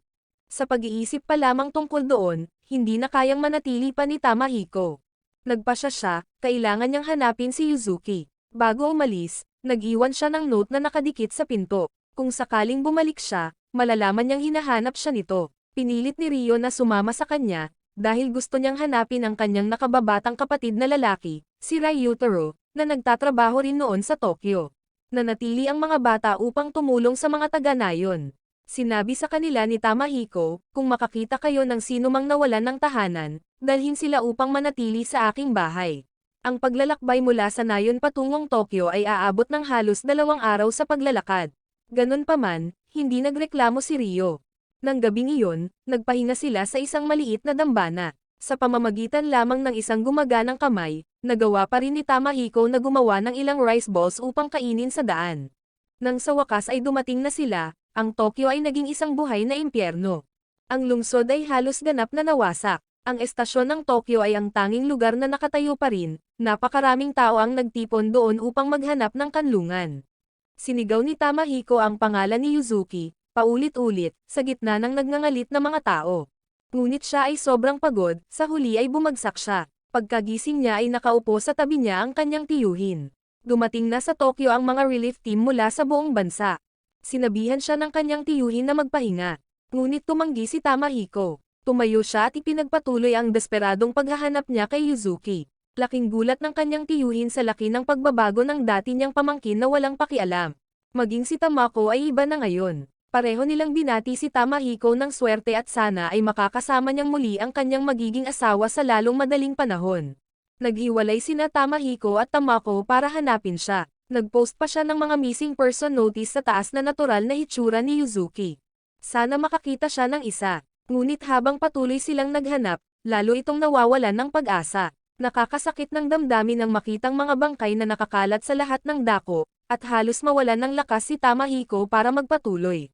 Speaker 1: Sa pag-iisip pa lamang tungkol doon, hindi na kayang manatili pa ni Tamahiko. Nagpasya siya, kailangan niyang hanapin si Yuzuki. Bago umalis, nag-iwan siya ng note na nakadikit sa pinto. Kung sakaling bumalik siya, malalaman niyang hinahanap siya nito. Pinilit ni Ryo na sumama sa kanya, dahil gusto niyang hanapin ang kanyang nakababatang kapatid na lalaki, si Ryutaro, na nagtatrabaho rin noon sa Tokyo. Nanatili ang mga bata upang tumulong sa mga taga-nayon. Sinabi sa kanila ni Tamahiko, kung makakita kayo ng sinumang nawalan ng tahanan, dalhin sila upang manatili sa aking bahay. Ang paglalakbay mula sa nayon patungong Tokyo ay aabot ng halos 2 araw sa paglalakad. Ganun pa man, hindi nagreklamo si Rio. Nang gabing iyon, nagpahinga sila sa isang maliit na dambana. Sa pamamagitan lamang ng isang gumaganang kamay, nagawa pa rin ni Tamahiko na gumawa ng ilang rice balls upang kainin sa daan. Nang sa wakas ay dumating na sila, ang Tokyo ay naging isang buhay na impyerno. Ang lungsod ay halos ganap na nawasak. Ang estasyon ng Tokyo ay ang tanging lugar na nakatayo pa rin, napakaraming tao ang nagtipon doon upang maghanap ng kanlungan. Sinigaw ni Tamahiko ang pangalan ni Yuzuki, paulit-ulit, sa gitna ng nagngangalit na mga tao. Ngunit siya ay sobrang pagod, sa huli ay bumagsak siya. Pagkagising niya ay nakaupo sa tabi niya ang kanyang tiyuhin. Dumating na sa Tokyo ang mga relief team mula sa buong bansa. Sinabihan siya ng kanyang tiyuhin na magpahinga. Ngunit tumanggi si Tamahiko. Tumayo siya at ipinagpatuloy ang desperadong paghahanap niya kay Yuzuki. Laking gulat ng kanyang tiyuhin sa laki ng pagbabago ng dati niyang pamangkin na walang pakialam. Maging si Tamako ay iba na ngayon. Pareho nilang binati si Tamahiko ng swerte at sana ay makakasama niyang muli ang kanyang magiging asawa sa lalong madaling panahon. Naghiwalay sina Tamahiko at Tamako para hanapin siya. Nagpost pa siya ng mga missing person notice sa taas na natural na hitsura ni Yuzuki. Sana makakita siya ng isa. Ngunit habang patuloy silang naghanap, lalo itong nawawalan ng pag-asa. Nakakasakit ng damdamin ang makitang mga bangkay na nakakalat sa lahat ng dako, at halos mawalan ng lakas si Tamahiko para magpatuloy.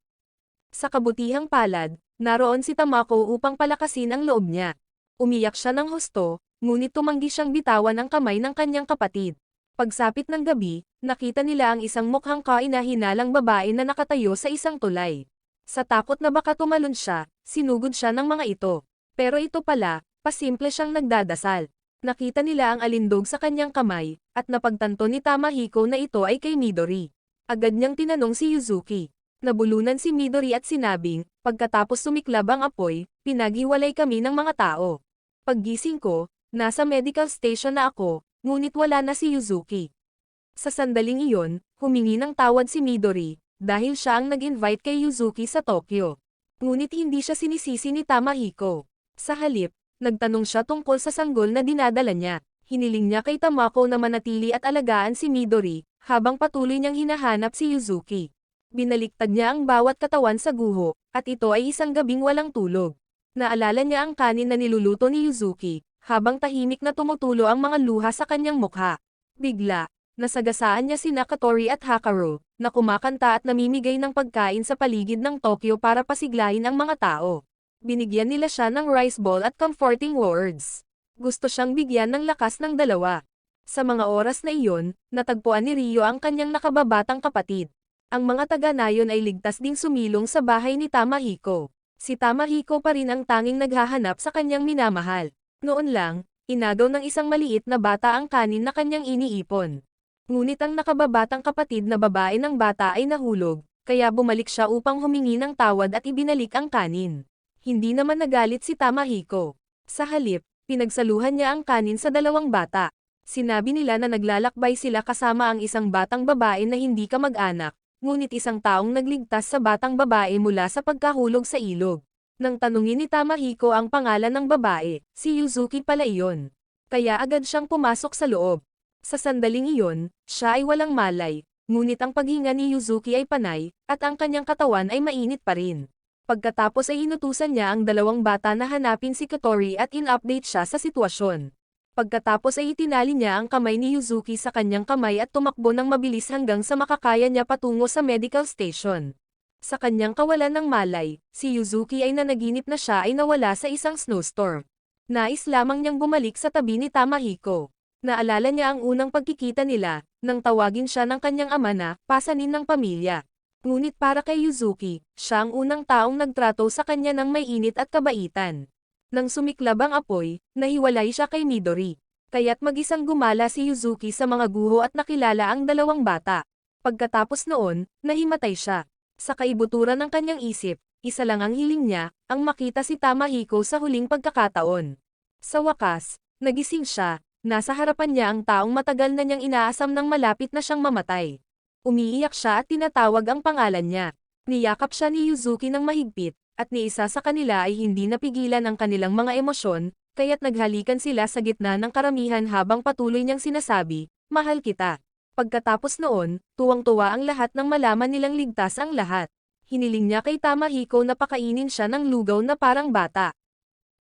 Speaker 1: Sa kabutihang palad, naroon si Tamako upang palakasin ang loob niya. Umiyak siya ng husto, ngunit tumanggi siyang bitawan ang kamay ng kanyang kapatid. Pagsapit ng gabi, nakita nila ang isang mukhang kainahinalang babae na nakatayo sa isang tulay. Sa takot na baka tumalon siya, sinugod siya ng mga ito. Pero ito pala, pasimple siyang nagdadasal. Nakita nila ang alindog sa kanyang kamay, at napagtanto ni Tamahiko na ito ay kay Midori. Agad niyang tinanong si Yuzuki. Nabulunan si Midori at sinabing, pagkatapos sumiklab ang apoy, pinaghiwalay kami ng mga tao. Paggising ko, nasa medical station na ako, ngunit wala na si Yuzuki. Sa sandaling iyon, humingi ng tawad si Midori, dahil siya ang nag-invite kay Yuzuki sa Tokyo. Ngunit hindi siya sinisisi ni Tamahiko. Sa halip, nagtanong siya tungkol sa sanggol na dinadala niya. Hiniling niya kay Tamako na manatili at alagaan si Midori, habang patuloy niyang hinahanap si Yuzuki. Binaliktad niya ang bawat katawan sa guho, at ito ay isang gabing walang tulog. Naalala niya ang kanin na niluluto ni Yuzuki, habang tahimik na tumutulo ang mga luha sa kanyang mukha. Bigla, nasagasaan niya si Nakatori at Hakaru, na kumakanta at namimigay ng pagkain sa paligid ng Tokyo para pasiglahin ang mga tao. Binigyan nila siya ng rice ball at comforting words. Gusto siyang bigyan ng lakas ng dalawa. Sa mga oras na iyon, natagpuan ni Rio ang kanyang nakababatang kapatid. Ang mga taga-nayon ay ligtas ding sumilong sa bahay ni Tamahiko. Si Tamahiko pa rin ang tanging naghahanap sa kanyang minamahal. Noon lang, inagaw ng isang maliit na bata ang kanin na kanyang iniipon. Ngunit ang nakababatang kapatid na babae ng bata ay nahulog, kaya bumalik siya upang humingi ng tawad at ibinalik ang kanin. Hindi naman nagalit si Tamahiko. Sa halip, pinagsaluhan niya ang kanin sa dalawang bata. Sinabi nila na naglalakbay sila kasama ang isang batang babae na hindi kamag-anak, ngunit isang taong nagligtas sa batang babae mula sa pagkahulog sa ilog. Nang tanungin ni Tamahiko ang pangalan ng babae, si Yuzuki pala iyon. Kaya agad siyang pumasok sa loob. Sa sandaling iyon, siya ay walang malay, ngunit ang paghinga ni Yuzuki ay panay, at ang kanyang katawan ay mainit pa rin. Pagkatapos ay inutusan niya ang dalawang bata na hanapin si Katori at in-update siya sa sitwasyon. Pagkatapos ay itinali niya ang kamay ni Yuzuki sa kanyang kamay at tumakbo ng mabilis hanggang sa makakaya niya patungo sa medical station. Sa kanyang kawalan ng malay, si Yuzuki ay nanaginip na siya ay nawala sa isang snowstorm. Nais lamang niyang bumalik sa tabi ni Tamahiko. Naalala niya ang unang pagkikita nila, nang tawagin siya ng kanyang ama na, pasanin ng pamilya. Ngunit para kay Yuzuki, siya ang unang taong nagtrato sa kanya ng may init at kabaitan. Nang sumiklab ang apoy, nahiwalay siya kay Midori. Kaya't mag-isang gumala si Yuzuki sa mga guho at nakilala ang dalawang bata. Pagkatapos noon, nahimatay siya. Sa kaibuturan ng kanyang isip, isa lang ang hiling niya, ang makita si Tamahiko sa huling pagkakataon. Sa wakas, nagising siya, Nasa harapan niya ang taong matagal na niyang inaasam nang malapit na siyang mamatay. Umiiyak siya at tinatawag ang pangalan niya. Niyakap siya ni Yuzuki ng mahigpit, at ni isa sa kanila ay hindi napigilan ang kanilang mga emosyon, kaya't naghalikan sila sa gitna ng karamihan habang patuloy niyang sinasabi, "Mahal kita." Pagkatapos noon, tuwang-tuwa ang lahat nang malaman nilang ligtas ang lahat. Hiniling niya kay Tamahiko na pakainin siya ng lugaw na parang bata.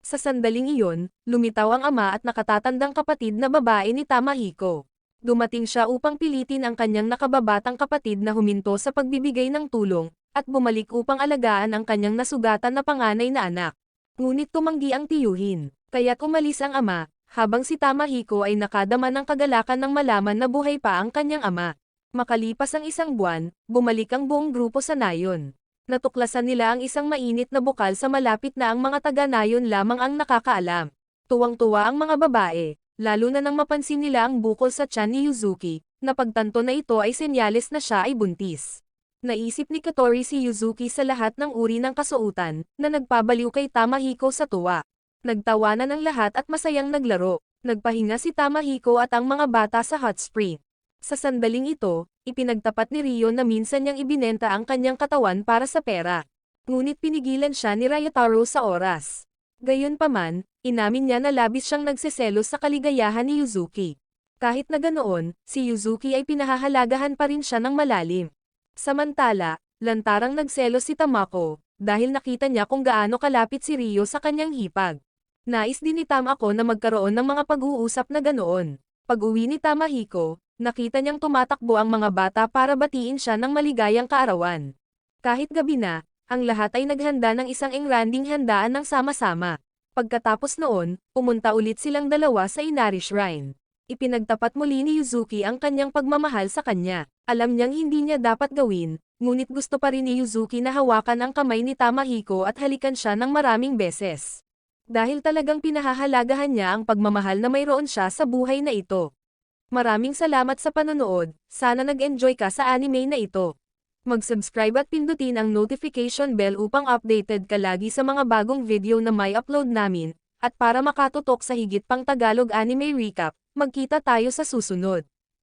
Speaker 1: Sa sandaling iyon, lumitaw ang ama at nakatatandang kapatid na babae ni Tamahiko. Dumating siya upang pilitin ang kanyang nakababatang kapatid na huminto sa pagbibigay ng tulong, at bumalik upang alagaan ang kanyang nasugatan na panganay na anak. Ngunit tumanggi ang tiyuhin, kaya't umalis ang ama, habang si Tamahiko ay nakadama ng kagalakan nang malaman na buhay pa ang kanyang ama. Makalipas ang isang buwan, bumalik ang buong grupo sa nayon. Natuklasan nila ang isang mainit na bukal sa malapit na ang mga taga-nayon lamang ang nakakaalam. Tuwang-tuwa ang mga babae, lalo na nang mapansin nila ang bukol sa tiyan ni Yuzuki, na pagtanto na ito ay senyales na siya ay buntis. Naisip ni Katori si Yuzuki sa lahat ng uri ng kasuotan, na nagpabaliw kay Tamahiko sa tuwa. Nagtawanan ang lahat at masayang naglaro. Nagpahinga si Tamahiko at ang mga bata sa hot spring. Sa sandaling ito, ipinagtapat ni Rio na minsan niyang ibinenta ang kanyang katawan para sa pera. Ngunit pinigilan siya ni Ryotaro sa oras. Gayunpaman, inamin niya na labis siyang nagseselos sa kaligayahan ni Yuzuki. Kahit na ganoon, si Yuzuki ay pinahahalagahan pa rin siya ng malalim. Samantala, lantarang nagselos si Tamako, dahil nakita niya kung gaano kalapit si Rio sa kanyang hipag. Nais din ni Tamako na magkaroon ng mga pag-uusap na ganoon. Pag-uwi ni Tamahiko, nakita niyang tumatakbo ang mga bata para batiin siya ng maligayang kaarawan. Kahit gabi na, ang lahat ay naghanda ng isang engranding handaan ng sama-sama. Pagkatapos noon, pumunta ulit silang dalawa sa Inari Shrine. Ipinagtapat muli ni Yuzuki ang kanyang pagmamahal sa kanya. Alam niyang hindi niya dapat gawin, ngunit gusto pa rin ni Yuzuki na hawakan ang kamay ni Tamahiko at halikan siya ng maraming beses. Dahil talagang pinahahalagahan niya ang pagmamahal na mayroon siya sa buhay na ito. Maraming salamat sa panonood, sana nag-enjoy ka sa anime na ito. Mag-subscribe at pindutin ang notification bell upang updated ka lagi sa mga bagong video na may upload namin, at para makatutok sa higit pang Tagalog anime recap, magkita tayo sa susunod.